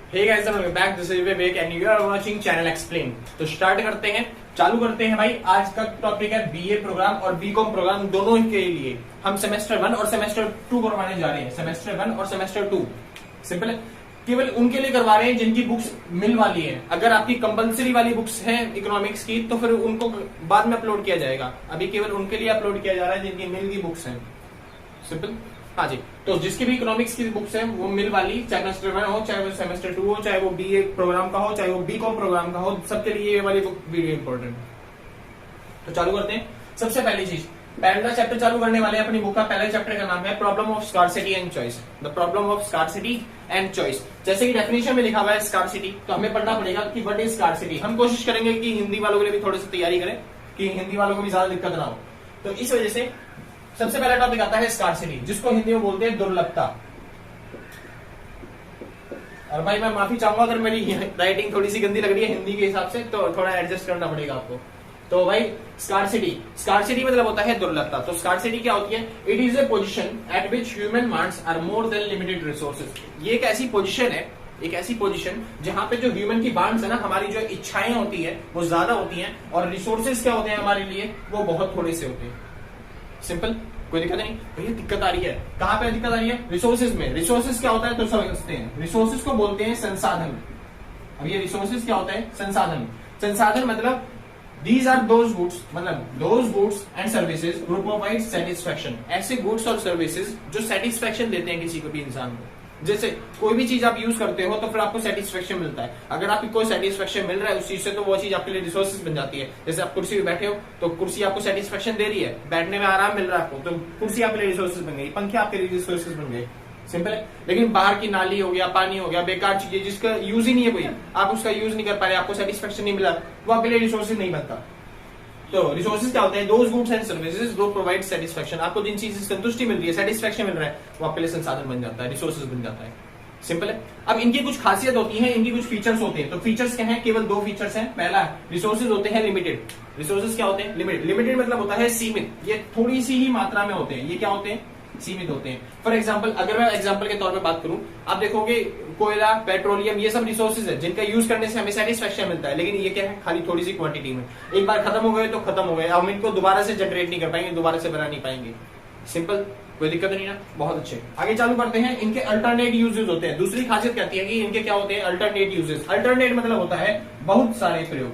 Hey guys, welcome back. This is Vivek and you are watching channel explain. तो start करते हैं, चालू करते हैं भाई। आज का टॉपिक है बीए प्रोग्राम और बीकॉम प्रोग्राम दोनों के लिए हम सेमेस्टर 1 और सेमेस्टर 2 करवाने जा रहे हैं। सेमेस्टर 1 और सेमेस्टर 2 सिंपल है, केवल उनके लिए करवा रहे हैं जिनकी बुक्स मिल वाली है। अगर आपकी कंपलसरी वाली बुक्स हैं इकोनॉमिक्स की तो फिर उनको बाद में अपलोड किया जाएगा। अभी केवल उनके लिए अपलोड किया जा रहा है जिनकी मिल की बुक्स हैं। सिंपल, हाँ जी। तो जिसकी भी इकोनॉमिक्स की बुक्स है वो मिल वाली, चाहे सेमेस्टर 1 हो, चाहे वो सेमेस्टर 2 हो, चाहे वो बीए प्रोग्राम का हो, चाहे वो बीकॉम प्रोग्राम का हो, सबके लिए ये वाली बुक वीडियो इंपॉर्टेंट। तो चालू करते हैं। सबसे पहली चीज, पहला चैप्टर चालू करने वाले हैं अपनी बुक का। पहले चैप्टर का नाम है problem of scarcity and choice. The problem of scarcity and choice. जैसे कि डेफिनेशन में लिखा हुआ है स्कार्सिटी, तो हमें पढ़ना पड़ेगा कि व्हाट इज स्कार्सिटी। हम कोशिश करेंगे कि हिंदी वालों के लिए भी थोड़ी सी तैयारी करें कि हिंदी वालों को भी ज्यादा दिक्कत ना हो। तो इस वजह से सबसे पहला टॉपिक आता है स्कार्सिटी, जिसको हिंदी में बोलते हैं दुर्लभता। और भाई मैं माफी चाहूंगा अगर मेरी राइटिंग थोड़ी सी गंदी लग रही है हिंदी के हिसाब से, तो थोड़ा एडजस्ट करना पड़ेगा आपको। तो भाई स्कार्सिटी मतलब होता है दुर्लभता। तो स्कार्सिटी क्या होती है? It is a position at which human wants are more than limited resources. ये एक ऐसी पोजीशन है, एक ऐसी पोजीशन जहां पे जो ह्यूमन की वांट्स है ना, हमारी जो इच्छाएं होती है वो ज्यादा होती हैं, और रिसोर्सेज क्या होते हैं हमारे लिए, वो बहुत थोड़े से होते हैं। सिंपल, कोई दिक्कत नहीं भैया। दिक्कत आ रही है, कहां पे दिक्कत आ रही है? रिसोर्सेज में। रिसोर्सेज क्या होता है तो समझते हैं। रिसोर्सेज को बोलते हैं संसाधन। अब ये रिसोर्सेज क्या होता है? संसाधन। संसाधन मतलब दीज आर दोज गुड्स, मतलब those goods and services group provide satisfaction. ऐसे गुड्स और सर्विसेज जो सेटिस्फैक्शन देते हैं किसी को भी इंसान को। जैसे कोई भी चीज आप यूज करते हो तो फिर आपको सेटिस्फेक्शन मिलता है। अगर आपको कोई सेटिस्फेक्शन मिल रहा है उस चीज से, तो वो चीज आपके लिए रिसोर्सेज बन जाती है। जैसे आप कुर्सी पे बैठे हो तो कुर्सी आपको सेटिस्फेक्शन दे रही है, बैठने में आराम मिल रहा है आपको, तो कुर्सी आपके लिए रिसोर्सेज बन गई, पंखे आपके लिए रिसोर्सेज बन गए। सिंपल है। लेकिन बाहर की नाली हो गया, पानी हो गया, बेकार चीजें जिसका यूज ही नहीं है कोई, आप उसका यूज नहीं कर पा रहे, आपको सेटिस्फेक्शन नहीं मिला, वो आपके लिए रिसोर्सेज नहीं बनता। तो रिसोर्सेज क्या होते हैं? दोज गुड्स एंड सर्विसेज जो प्रोवाइड सेटिस्फेक्शन। आपको जिन चीज से संतुष्टि मिल रही है, सेटिस्फेक्शन मिल रहा है, वो आपके लिए संसाधन बन जाता है, रिसोर्सेज बन जाता है। सिंपल है। अब इनकी कुछ खासियत होती है, इनकी कुछ फीचर्स होते हैं। तो फीचर्स क्या हैं? केवल 2 फीचर्स हैं। पहला, रिसोर्सेज होते हैं लिमिटेड। रिसोर्सेज क्या होते हैं? लिमिटेड। लिमिटेड मतलब होता है सीमित, ये थोड़ी सी ही मात्रा में होते हैं। ये क्या होते हैं? सीमित होते हैं। फॉर एग्जाम्पल, अगर मैं एग्जाम्पल के तौर पर बात करूं, आप देखोगे कोयला, पेट्रोलियम, ये सब रिसोर्सेज है जिनका यूज करने से हमें सेटिस्फेक्शन मिलता है, लेकिन ये क्या है? खाली थोड़ी सी क्वांटिटी में। एक बार खत्म हो गए तो खत्म हो गए, हम इनको दोबारा से जनरेट नहीं कर पाएंगे, दोबारा से बना नहीं पाएंगे। सिंपल, कोई दिक्कत नहीं ना। बहुत अच्छे, आगे चालू करते हैं। इनके अल्टरनेट यूजेस होते हैं। दूसरी खासियत कहती है कि इनके क्या होते हैं? Alternate uses. अल्टरनेट मतलब होता है बहुत सारे प्रयोग,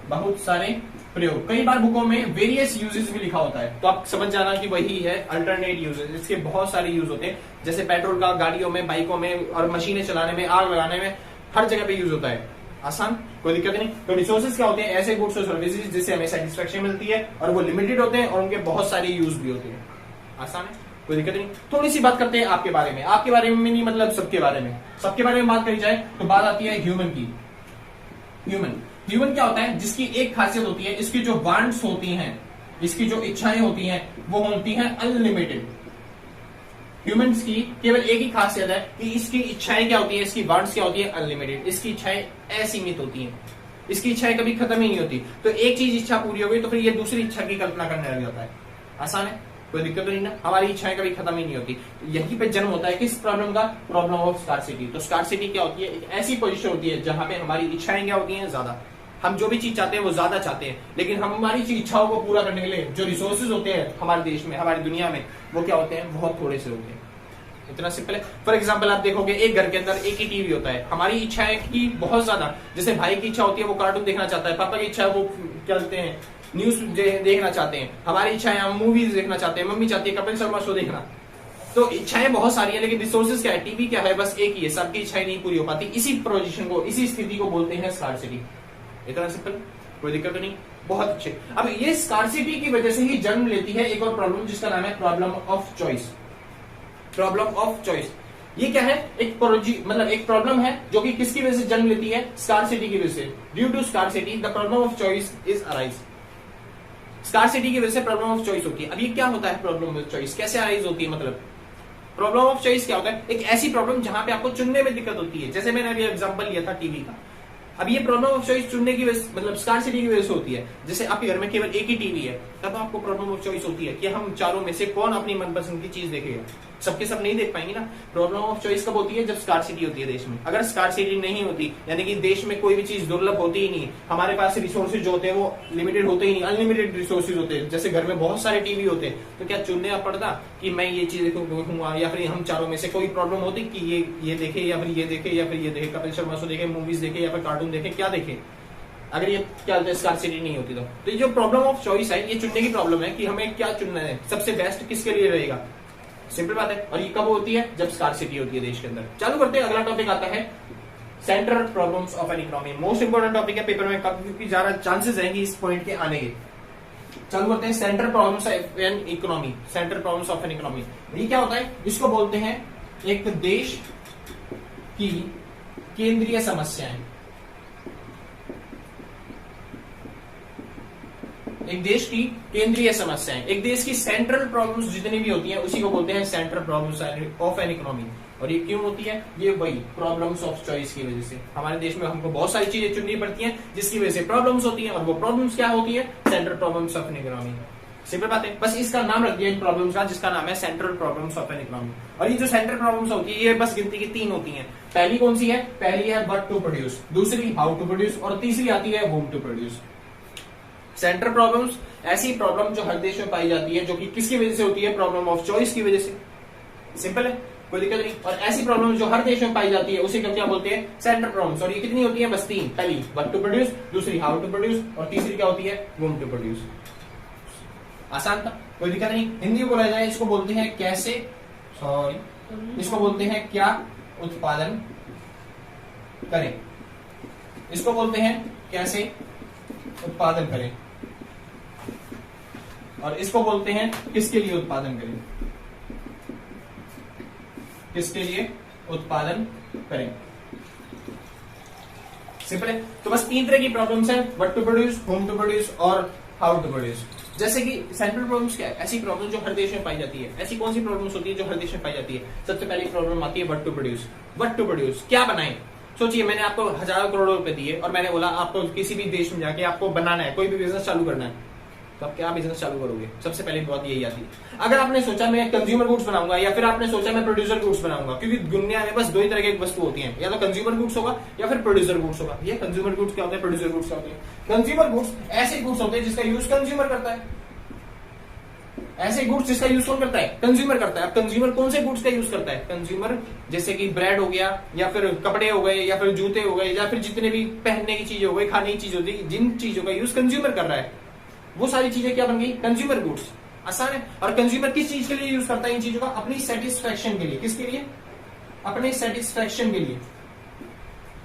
बहुत सारे प्रयोग। कई बार बुकों में वेरियस यूजेस भी लिखा होता है, तो आप समझ जाना कि वही है अल्टरनेट यूजेस। इसके बहुत सारे यूज होते हैं, जैसे पेट्रोल का गाड़ियों में, बाइकों में और मशीनें चलाने में, आग लगाने में, हर जगह पे यूज होता है। आसान, कोई दिक्कत नहीं। तो रिसोर्सेज क्या होते हैं? ऐसे गुड्स और सर्विसेज जिससे हमें सेटिस्फेक्शन मिलती है, और वो लिमिटेड होते हैं, और उनके बहुत सारे यूज भी होते हैं। आसान है, कोई दिक्कत नहीं। थोड़ी सी बात करते हैं आपके बारे में। आपके बारे में नहीं, मतलब सबके बारे में। सबके बारे में बात करी जाए तो बात आती है ह्यूमन की। ह्यूमन क्या होता है? जिसकी एक खासियत होती है, इसकी जो वांट्स होती हैं, इसकी जो इच्छाएं होती हैं, वो होती हैं अनलिमिटेड। ह्यूमंस की केवल एक ही खासियत है कि इसकी इच्छाएं क्या होती है, इसकी वांट्स क्या होती है? अनलिमिटेड। इसकी इच्छाएं असीमित होती हैं, इसकी इच्छाएं कभी खत्म ही नहीं होती। तो एक चीज इच्छा पूरी हो गई तो फिर ये दूसरी इच्छा की कल्पना करने लग जाता है। आसान है, कोई दिक्कत नहीं ना। हमारी इच्छाएं कभी खत्म ही नहीं होती। यहीं पे जन्म होता है किस प्रॉब्लम का? Problem of scarcity. तो स्कार्सिटी क्या होती है? एक ऐसी पोजीशन होती है जहां पे हमारी इच्छाएं क्या होती हैं? ज्यादा। हम जो भी चीज चाहते हैं वो ज्यादा चाहते हैं, लेकिन हम हमारी इच्छाओं को पूरा करने के लिए जो रिसोर्सेज होते हैं हमारे देश में, हमारी दुनिया में, वो क्या होते हैं? बहुत थोड़े से होते हैं। इतना सिंपल है। फॉर एग्जाम्पल, आप देखोगे एक घर के अंदर एक ही टीवी होता है। हमारी इच्छाएं की बहुत ज्यादा, जैसे भाई की इच्छा होती है वो कार्टून देखना चाहता है, पापा की इच्छा है वो क्या कहते हैं, न्यूज देखना चाहते हैं। हमारी इच्छा है हम मूवीज देखना चाहते हैं, मम्मी चाहती है कपिल शर्मा शो देखना। तो इच्छाएं बहुत सारी है, लेकिन रिसोर्सेज क्या है? टीवी क्या है? बस एक ही है। सबकी इच्छाएं नहीं पूरी हो पाती। इसी पोजीशन को, इसी स्थिति को बोलते हैं स्कार्सिटी। इतना सिंपल, कोई दिक्कत नहीं। बहुत अच्छे। अब ये स्कार्सिटी की वजह से ही जन्म लेती है एक और प्रॉब्लम, जिसका नाम है problem of choice. Problem of choice ये क्या है? एक मतलब एक प्रॉब्लम है जो कि किसकी वजह से जन्म लेती है? स्कार्सिटी की वजह से। Due to scarcity the problem of choice is arise. Scarcity की वजह से प्रॉब्लम ऑफ चॉइस होती है। अब ये क्या होता है प्रॉब्लम ऑफ चॉइस? कैसे अराइज होती है? मतलब प्रॉब्लम ऑफ चॉइस क्या होता है? एक ऐसी प्रॉब्लम जहां पे आपको चुनने में दिक्कत होती है। जैसे मैंने अभी एग्जांपल लिया था टीवी का। अब ये प्रॉब्लम ऑफ चॉइस चुनने की वजह, मतलब स्कार्सिटी की वजह से होती है। जैसे आपके घर में केवल एक ही टीवी है, तब आपको प्रॉब्लम ऑफ चॉइस होती है कि हम चारों में से कौन अपनी मनपसंद की चीज देखेगा। सबके सब नहीं देख पाएंगे ना। प्रॉब्लम ऑफ चॉइस कब होती है? जब स्कार्सिटी होती है देश में। अगर स्कार्सिटी नहीं होती, यानी कि देश में कोई भी चीज दुर्लभ होती ही नहीं, हमारे पास रिसोर्सेज जो होते हैं वो लिमिटेड होते ही नहीं, अनलिमिटेड रिसोर्सेज होते हैं, जैसे घर में बहुत सारे टीवी होते हैं, तो क्या चुनने पड़ता कि मैं ये चीज देखूंगा, या फिर हम चारों में से कोई प्रॉब्लम होती कि ये देखे या फिर ये देखे या फिर ये देखे, कपिल शर्मा शो देखे, मूवीज देखे या फिर कार्टून देखे, क्या देखे, अगर ये क्या स्कार्सिटी नहीं होती तो ये जो प्रॉब्लम ऑफ चॉइस है, ये चुनने की प्रॉब्लम है कि हमें क्या चुनना है, सबसे बेस्ट किसके लिए रहेगा। सिंपल बात है। और ये कब होती है? जब स्कार्सिटी होती है देश के अंदर। चालू करते हैं, अगला टॉपिक आता है central problems of an economy. Most important topic है पेपर में, क्योंकि ज्यादा चांसेस रहेंगे इस पॉइंट के आने के। चालू करते हैं central problems of an economy. Central problems of an economy ये क्या होता है? इसको बोलते हैं एक देश की केंद्रीय समस्याएं। एक देश की केंद्रीय समस्याएं, एक देश की सेंट्रल प्रॉब्लम्स जितनी भी होती हैं उसी को बोलते हैं central problems of an economy. और ये क्यों होती है? ये वही प्रॉब्लम्स ऑफ चॉइस की वजह से। हमारे देश में हमको बहुत सारी चीजें चुननी पड़ती हैं जिसकी वजह से प्रॉब्लम्स होती हैं, और वो प्रॉब्लम्स क्या होती है? Central problems of an economy. Simple बात है, बस इसका नाम रख दिया इन प्रॉब्लम्स का, जिसका नाम है central problems of an economy. और ये जो सेंट्रल प्रॉब्लम्स होती है ये बस गिनती की 3 होती हैं। पहली कौन सी है? पहली है व्हाट टू प्रोड्यूस, दूसरी हाउ टू प्रोड्यूस, और तीसरी आती है whom to produce. Central problems ऐसी प्रॉब्लम जो हर देश में पाई जाती है, जो कि किसकी वजह से होती है? प्रॉब्लम ऑफ चॉइस की वजह से। सिंपल है, कोई दिक्कत नहीं। और ऐसी प्रॉब्लम जो हर देश में पाई जाती है उसे क्या बोलते हैं? Central problems. और ये कितनी होती है? बस 3। पहली व्हाट टू प्रोड्यूस, दूसरी हाउ टू प्रोड्यूस, और तीसरी क्या होती है? Whom to produce. आसान था, कोई दिक्कत नहीं। हिंदी में बोला जाए इसको बोलते हैं कैसे, सॉरी, इसको बोलते हैं क्या उत्पादन करें। इसको बोलते हैं कैसे उत्पादन करें, और इसको बोलते हैं किसके लिए उत्पादन करें, किसके लिए उत्पादन करें। सिंपल है। तो बस 3 तरह की प्रॉब्लम्स हैं, what to produce, whom to produce और हाउ टू प्रोड्यूस। जैसे कि सेंट्रल प्रॉब्लम्स क्या है? ऐसी प्रॉब्लम जो हर देश में पाई जाती है। ऐसी कौन सी प्रॉब्लम्स होती है जो हर देश में पाई जाती है? सबसे पहली प्रॉब्लम आती है what to produce. What to produce, क्या बनाएं। सोचिए, मैंने आपको हजारों करोड़ों रुपए दिए और मैंने बोला आपको किसी भी देश में जाके आपको बनाना है, कोई भी बिजनेस चालू करना है, तो आप क्या बिजनेस चालू करोगे? सबसे पहले बात यही आती है। अगर आपने सोचा मैं कंज्यूमर गुड्स बनाऊंगा, या फिर आपने सोचा मैं प्रोड्यूसर गुड्स बनाऊंगा, क्योंकि दुनिया में बस 2 ही तरह की वस्तु होती हैं, या तो कंज्यूमर गुड्स होगा या फिर प्रोड्यूसर गुड्स होगा। ये कंज्यूमर गुड्स क्या होते हैं, प्रोड्यूसर गुड्स क्या होते हैं? कंज्यूमर गुड्स ऐसे गुड्स होते हैं जिसका यूज कंज्यूमर करता है। ऐसे गुड्स जिसका यूज कौन करता है? कंज्यूमर करता है। अब कंज्यूमर कौन से गुड्स का यूज करता है? कंज्यूमर जैसे कि ब्रेड हो गया, या फिर कपड़े हो गए, या फिर जूते हो गए, या फिर जितने भी पहनने की चीज हो गई, खाने की चीज होती है, जिन चीजों का यूज कंज्यूमर कर रहा है, वो सारी चीजें क्या बन गई? Consumer goods. आसान है। और कंज्यूमर किस चीज के लिए यूज करता है इन चीजों का? अपनी सेटिस्फेक्शन के लिए। किसके लिए? अपने सेटिस्फेक्शन के लिए।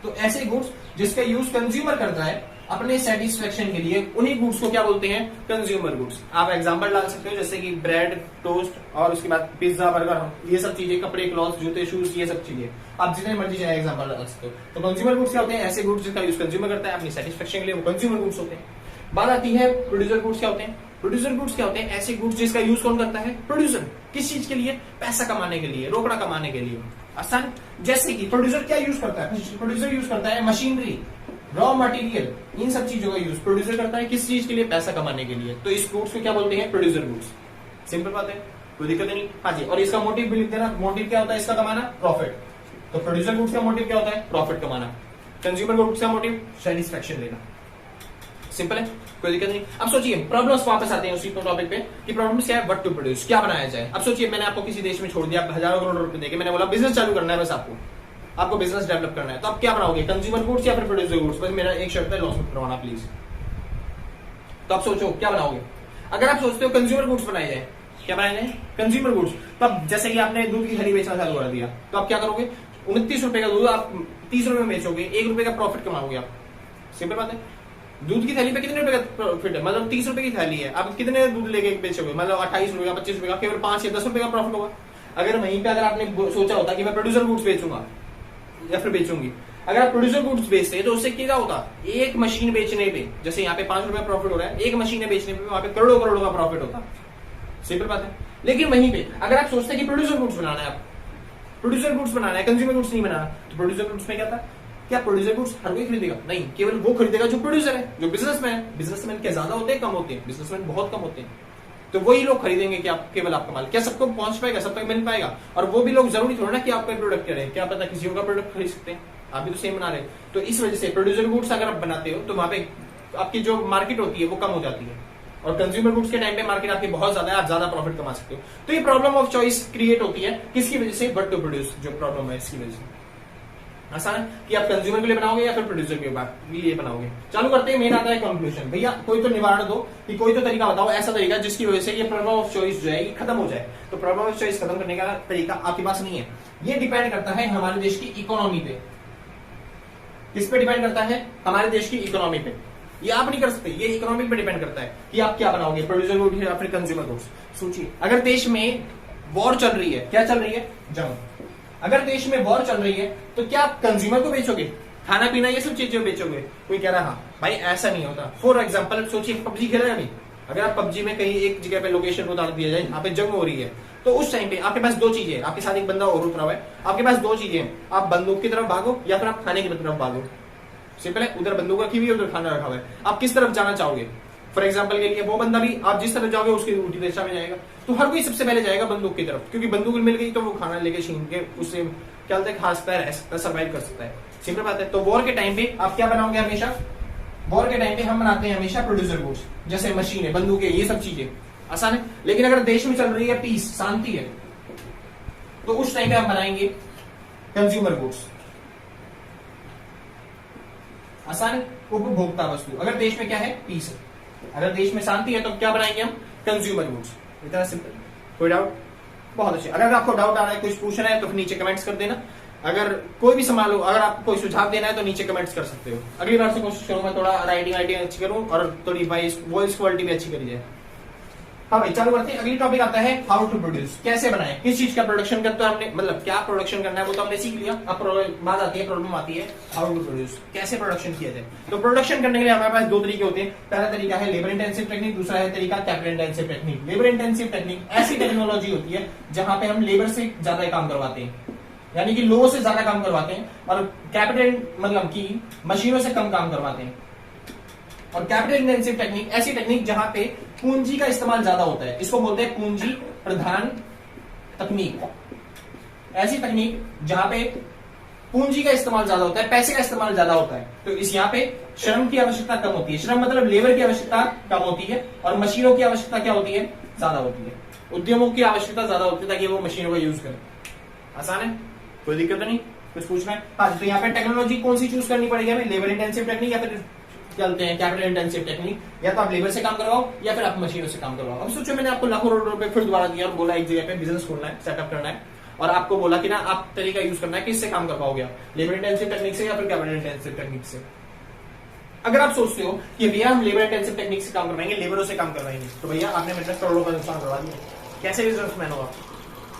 तो ऐसे गुड्स जिसका यूज कंज्यूमर करता है अपने सेटिस्फेक्शन के लिए, उन्हीं गुड्स को क्या बोलते हैं? Consumer goods. आप एग्जांपल डाल सकते हो, जैसे कि ब्रेड, टोस्ट, और उसके बाद पिज्जा, बर्गर, ये सब चीजें, कपड़े, क्लॉथ, जूते, शूज, ये सब चीजें आप जितने मर्जी चाहे एग्जांपल डाल सकते हो। तो कंज्यूमर गुड्स क्या होते हैं? ऐसे गुड्स जिसका यूज कंज्यूमर करता है अपनी सेटिस्फेक्शन के लिए, वो कंज्यूमर गुड्स होते हैं। बात आती है प्रोड्यूसर गुड्स क्या होते हैं? प्रोड्यूसर गुड्स क्या होते हैं? ऐसे गुड्स जिसका यूज कौन करता है? प्रोड्यूसर। किस चीज के लिए? पैसा कमाने के लिए, रोकड़ा कमाने के लिए। आसान। जैसे कि प्रोड्यूसर क्या यूज करता है? प्रोड्यूसर यूज करता है मशीनरी, रॉ मटेरियल, इन सब चीजों का यूज प्रोड्यूसर करता है। किस चीज के लिए? पैसा कमाने के लिए। तो इस गुड्स को क्या बोलते हैं? Producer goods. सिंपल बात है, कोई दिक्कत नहीं। हाँ जी। और इसका मोटिव भी लिख देना। मोटिव क्या होता है इसका? कमाना, प्रॉफिट। तो प्रोड्यूसर गुड्स का मोटिव क्या होता है? प्रॉफिट कमाना। कंज्यूमर गुड्स का मोटिव सेटिस्फेक्शन लेना। सिंपल है, कोई दिक्कत नहीं। अब सोचिए, प्रॉब्लम्स वापस आते हैं उसी टॉपिक पे कि प्रॉब्लम्स क्या है? व्हाट टू प्रोड्यूस, क्या बनाया जाए। अब सोचिए, मैंने आपको किसी देश में छोड़ दिया, हजारों करोड़ रुपए देके, मैंने बोला बिजनेस चालू करना है, बस आपको बिजनेस डेवलप करना है, तो आप क्या बनाओगे? कंज्यूमर गुड्स या फिर प्रोड्यूसर गुड्स? बस मेरा एक शर्त है, लॉस मत करवाना प्लीज। तो आप सोचो क्या बनाओगे। अगर आप सोचते हो कंज्यूमर गुड्स बनाए जाए, क्या बनाए जाए? Consumer goods. तो अब जैसे कि आपने दूध की थैली बेचना चालू कर दिया, तो आप क्या करोगे? 29 रुपए का दूध आप 30 रुपए में बेचोगे, 1 रुपए का प्रॉफिट कमाओगे आप। सिंपल बात है। दूध की थैली पे कितने रुपए का प्रॉफिट है? मतलब 30 रुपए की थैली है, आप कितने दूध लेके बेचोगे? मतलब 28 रुपए का, 25 रुपए का, केवल 5 या 10 रुपए का प्रॉफिट होगा। अगर वहीं पे अगर आपने सोचा होता कि मैं प्रोड्यूसर गुड्स बेचूंगा या फिर बेचूंगी, अगर आप प्रोड्यूसर गुड्स बेचते तो उससे क्या होता? एक मशीन बेचने पे, जैसे यहाँ पे 5 रुपए प्रॉफिट हो रहा है, एक मशीन बेचने पे वहां पे करोड़ों करोड़ों का प्रॉफिट होता। सिंपल बात है। लेकिन वहीं पे अगर आप सोचते हैं कि प्रोड्यूसर गुड्स बनाना है, आप प्रोड्यूसर गुड्स बनाना है, कंज्यूमर गुड्स नहीं बनाना, तो प्रोड्यूसर गुड्स में क्या था? क्या प्रोड्यूसर गुड्स हर कोई खरीदेगा? नहीं, केवल वो खरीदेगा जो प्रोड्यूसर है, जो बिजनेसमैन है। बिजनेसमैन क्या ज्यादा होते हैं, कम होते हैं? बिजनेसमैन बहुत कम होते हैं। तो वही लोग खरीदेंगे कि आप केवल आपका माल। क्या सबको पहुंच पाएगा, सब तक मिल पाएगा? और वो भी लोग जरूरी थोड़ा ना कि आपका प्रोडक्ट करें, क्या पता किसी और का प्रोडक्ट खरीद सकते हैं, आप भी तो सेम बना रहे हैं। तो इस वजह से प्रोड्यूसर गुड्स अगर आप बनाते हो तो वहां पे आपकी जो मार्केट होती है वो कम हो जाती है, और कंज्यूमर गुड्स के टाइम पे मार्केट आपकी बहुत ज्यादा है, आप ज्यादा प्रॉफिट कमा सकते हो। तो ये प्रॉब्लम ऑफ चॉइस क्रिएट होती है किसकी वजह से? व्हाट टू प्रोड्यूस, जो प्रॉब्लम है इसकी वजह से। आसान है कि आप कंज्यूमर के लिए बनाओगे या फिर प्रोड्यूसर के लिए बनाओगे। चालू करते हैं, मेन आता है कंक्लूजन। भैया कोई तो निवारण दो कि कोई तो तरीका बताओ, ऐसा तरीका जिसकी वजह से ये प्रॉब्लम ऑफ चॉइस जो है ये खत्म हो जाए। तो प्रॉब्लम ऑफ चॉइस खत्म करने का तरीका आपके पास नहीं है। ये डिपेंड करता है हमारे देश की इकोनॉमी पे। किस पे डिपेंड करता है? हमारे देश की इकोनॉमी पे। ये आप नहीं कर सकते, ये इकोनॉमी पे डिपेंड करता है कि आप क्या बनाओगे, प्रोड्यूसर गुड्स या फिर कंज्यूमर गुड्स। सोचिए, अगर देश में वॉर चल रही है, क्या चल रही है? जंग। अगर देश में वॉर चल रही है तो क्या आप कंज्यूमर को बेचोगे? खाना पीना ये सब चीजें बेचोगे? कोई कह रहा हाँ भाई ऐसा नहीं होता। फॉर एग्जाम्पल सोचिए, पबजी खेल रहे हैं अभी, अगर आप पबजी में कहीं एक जगह पे लोकेशन को डाल दिया जाए जहाँ पे जंग हो रही है, तो उस टाइम पे आपके पास दो चीजें हैं, आपके साथ एक बंदा और उतरा हुआ है, आपके पास दो चीजें हैं, आप बंदूक की तरफ भागो या फिर आप खाने की तरफ भागो। सिंपल है, उधर बंदूक रखी हुई है, उधर खाना रखा हुआ है, आप किस तरफ जाना चाहोगे? फॉर एग्जाम्पल के लिए वो बंदा भी आप जिस तरफ जाओगे उसकी उल्टी दिशा में जाएगा, तो हर कोई सबसे पहले जाएगा बंदूक की तरफ, क्योंकि बंदूक मिल गई तो वो खाना लेके छीन के उससे क्या होता है, खास पैर रह सकता है, सर्वाइव कर सकता है। सिंपल बात है। तो वॉर के टाइम पे आप क्या बनाओगे? हमेशा वॉर के टाइम पे हम बनाते हैं हमेशा प्रोड्यूसर गुड्स, जैसे मशीनें, बंदूकें, ये सब चीजें आसान है। लेकिन अगर देश में चल रही है पीस, शांति है, तो उस टाइम पे हम बनाएंगे कंज्यूमर गुड्स। आसान है, उपभोक्ता वस्तु। अगर देश में क्या है? पीस है। अगर देश में शांति है तो क्या बनाएंगे हम? Consumer goods. इतना सिंपल। कोई डाउट? बहुत अच्छे। अगर आपको डाउट आ रहा है, कुछ पूछना है तो नीचे कमेंट्स कर देना। अगर कोई भी सवाल हो, अगर आपको कोई सुझाव देना है तो नीचे कमेंट्स कर सकते हो। अगली बार से कोशिश करूंगा थोड़ा राइटिंग अच्छी करूं और थोड़ी वॉइस क्वालिटी भी अच्छी करी जाए। हाँ भाई, चालू करते हैं। अगली टॉपिक आता है हाउ टू प्रोड्यूस, कैसे बनाए, किस चीज का प्रोडक्शन करते हो हमने, मतलब क्या प्रोडक्शन करना है वो तो हमने सीख लिया। अब बात आती है, प्रॉब्लम आती है हाउ टू प्रोड्यूस, कैसे प्रोडक्शन किया जाए। तो प्रोडक्शन करने के लिए हमारे पास दो तरीके होते हैं। पहला तरीका है लेबर इंटेंसिव टेक्निक, दूसरा है तरीका capital intensive technique. Labour intensive technique ऐसी टेक्नोलॉजी होती है जहां पे हम लेबर से ज्यादा काम करवाते हैं, यानी कि लोगों से ज्यादा काम करवाते हैं, और कैपिटल मतलब कि मशीनों से कम काम करवाते हैं। और कैपिटल इंटेंसिव टेक्निक ऐसी टेक्निक जहां पे पूंजी का इस्तेमाल ज्यादा होता है, इसको बोलते हैं पूंजी प्रधान तकनीक। ऐसी तकनीक जहां पे पूंजी का इस्तेमाल ज्यादा होता है, पैसे का इस्तेमाल ज्यादा होता है, तो इस यहाँ पे श्रम की आवश्यकता कम होती है। श्रम मतलब लेबर की आवश्यकता कम होती है, और मशीनों की आवश्यकता क्या होती है? ज्यादा होती है। उद्यमों की आवश्यकता ज्यादा होती है ताकि वो मशीनों का यूज करें। आसान है, कोई दिक्कत नहीं? कुछ पूछना है? हाँ, तो यहाँ पे टेक्नोलॉजी कौन सी चूज करनी पड़ेगी हमें? लेबर इंटेंसिव टेक्निक या फिर चलते हैं कैपिटल इंटेंसिव टेक्निक। या तो आप लेबर से काम करवाओ या फिर आप मशीनों से काम करवाओ। अब सोचो, मैंने आपको लाखों करोड़ रुपए फिर दोबारा दिया और बोला एक जगह पे बिजनेस खोलना है, सेटअप करना है, और आपको बोला कि ना आप तरीका यूज करना है, किससे काम कर पाओगे आप? लेबर इंटेंसिव टेक्निक से या फिर कैपिटल इंटेंसिव टेक्निक से? अगर आप सोचते हो कि भैया हम लेबर इंटेंसिव टेक्निक से काम करवाएंगे, लेबरों से काम करवाएंगे, तो भैया आपने मेरे करोड़ों का नुकसान करवा दिया। कैसे बिजनेसमैन होगा?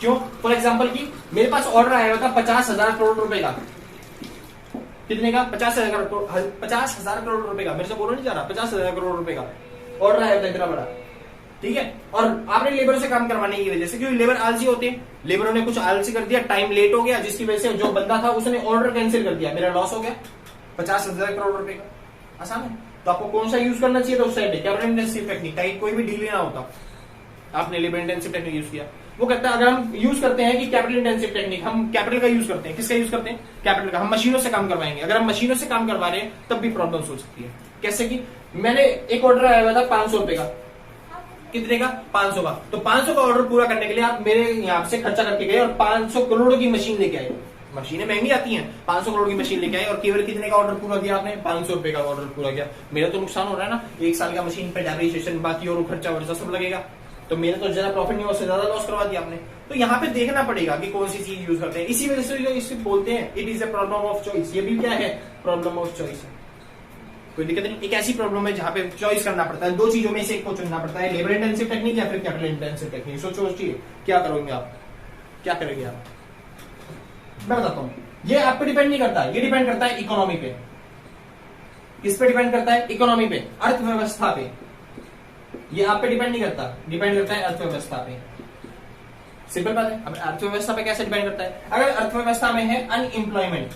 क्यों? फॉर एग्जाम्पल की मेरे पास ऑर्डर आया था 50,000 करोड़ रुपए का। कितने का? 50,000 करोड़ रुपए का। मेरे से बोलो नहीं जा रहा, 50,000 करोड़ रुपए का ऑर्डर आया था, इतना बड़ा। ठीक है, और आपने लेबर से काम करवाने की वजह से, क्योंकि लेबर आलसी होते हैं, लेबरों ने कुछ आलसी कर दिया, टाइम लेट हो गया, जिसकी वजह से जो बंदा था उसने ऑर्डर कैंसिल कर दिया, मेरा लॉस हो गया 50,000 करोड़ रुपए का। आसान है। तो आपको कौन सा यूज करना चाहिए था उस साइड? कैपिटल इंटेंसिव टेक्निक, ताकि कोई भी डिले ना होता। आपने लेबर इंटेंसिव टेक्निक यूज किया। वो कहता है अगर हम यूज करते हैं कि कैपिटल इंटेंसिव टेक्निक, हम कैपिटल का यूज करते हैं, किसका यूज करते हैं? कैपिटल का। हम मशीनों से काम करवाएंगे। अगर हम मशीनों से काम करवा रहे हैं तब भी प्रॉब्लम हो सकती है। कैसे कि मैंने एक ऑर्डर आया हुआ था 500 रुपए का। कितने का? 500 का। तो 500 का ऑर्डर पूरा करने के लिए आप मेरे यहाँ से खर्चा करके गए और 500 करोड़ की मशीन लेके आए। मशीनें महंगी आती हैं, 500 करोड़ की मशीन लेके आए और केवल कितने का ऑर्डर पूरा किया आपने? 500 रुपए का ऑर्डर पूरा किया। मेरा तो नुकसान हो रहा है ना, एक साल का मशीन पे डेप्रिसिएशन, बाकी और खर्चा वर्चा सब लगेगा, तो मेरा तो ज्यादा प्रॉफिट नहीं, उससे ज्यादा लॉस करवा दिया आपने। तो यहाँ पे देखना पड़ेगा कि कौन सी चीज यूज करते हैं। इसी वजह से इसे बोलते हैं it is a problem of choice. ये भी क्या है? प्रॉब्लम ऑफ चॉइस है। कोई दिक्कत नहीं। एक ऐसी प्रॉब्लम है जहां पे चॉइस करना पड़ता है, दो चीजों में से एक को चुनना पड़ता है, लेबर इंटेंसिव टेक्निक या फिर कैपिटल इंटेंसिव टेक्निक। सोचो क्या करोगे आप, क्या करेंगे आप? मैं बताता हूं। ये आप पे डिपेंड नहीं करता, ये डिपेंड करता है इकोनॉमी पे। किस पे डिपेंड करता है? इकोनॉमी पे, अर्थव्यवस्था पे। ये आप पे डिपेंड नहीं करता, डिपेंड करता है अर्थव्यवस्था पे। सिंपल बात है। अब अर्थव्यवस्था पे कैसे डिपेंड करता है? अगर अर्थव्यवस्था में है अनएम्प्लॉयमेंट,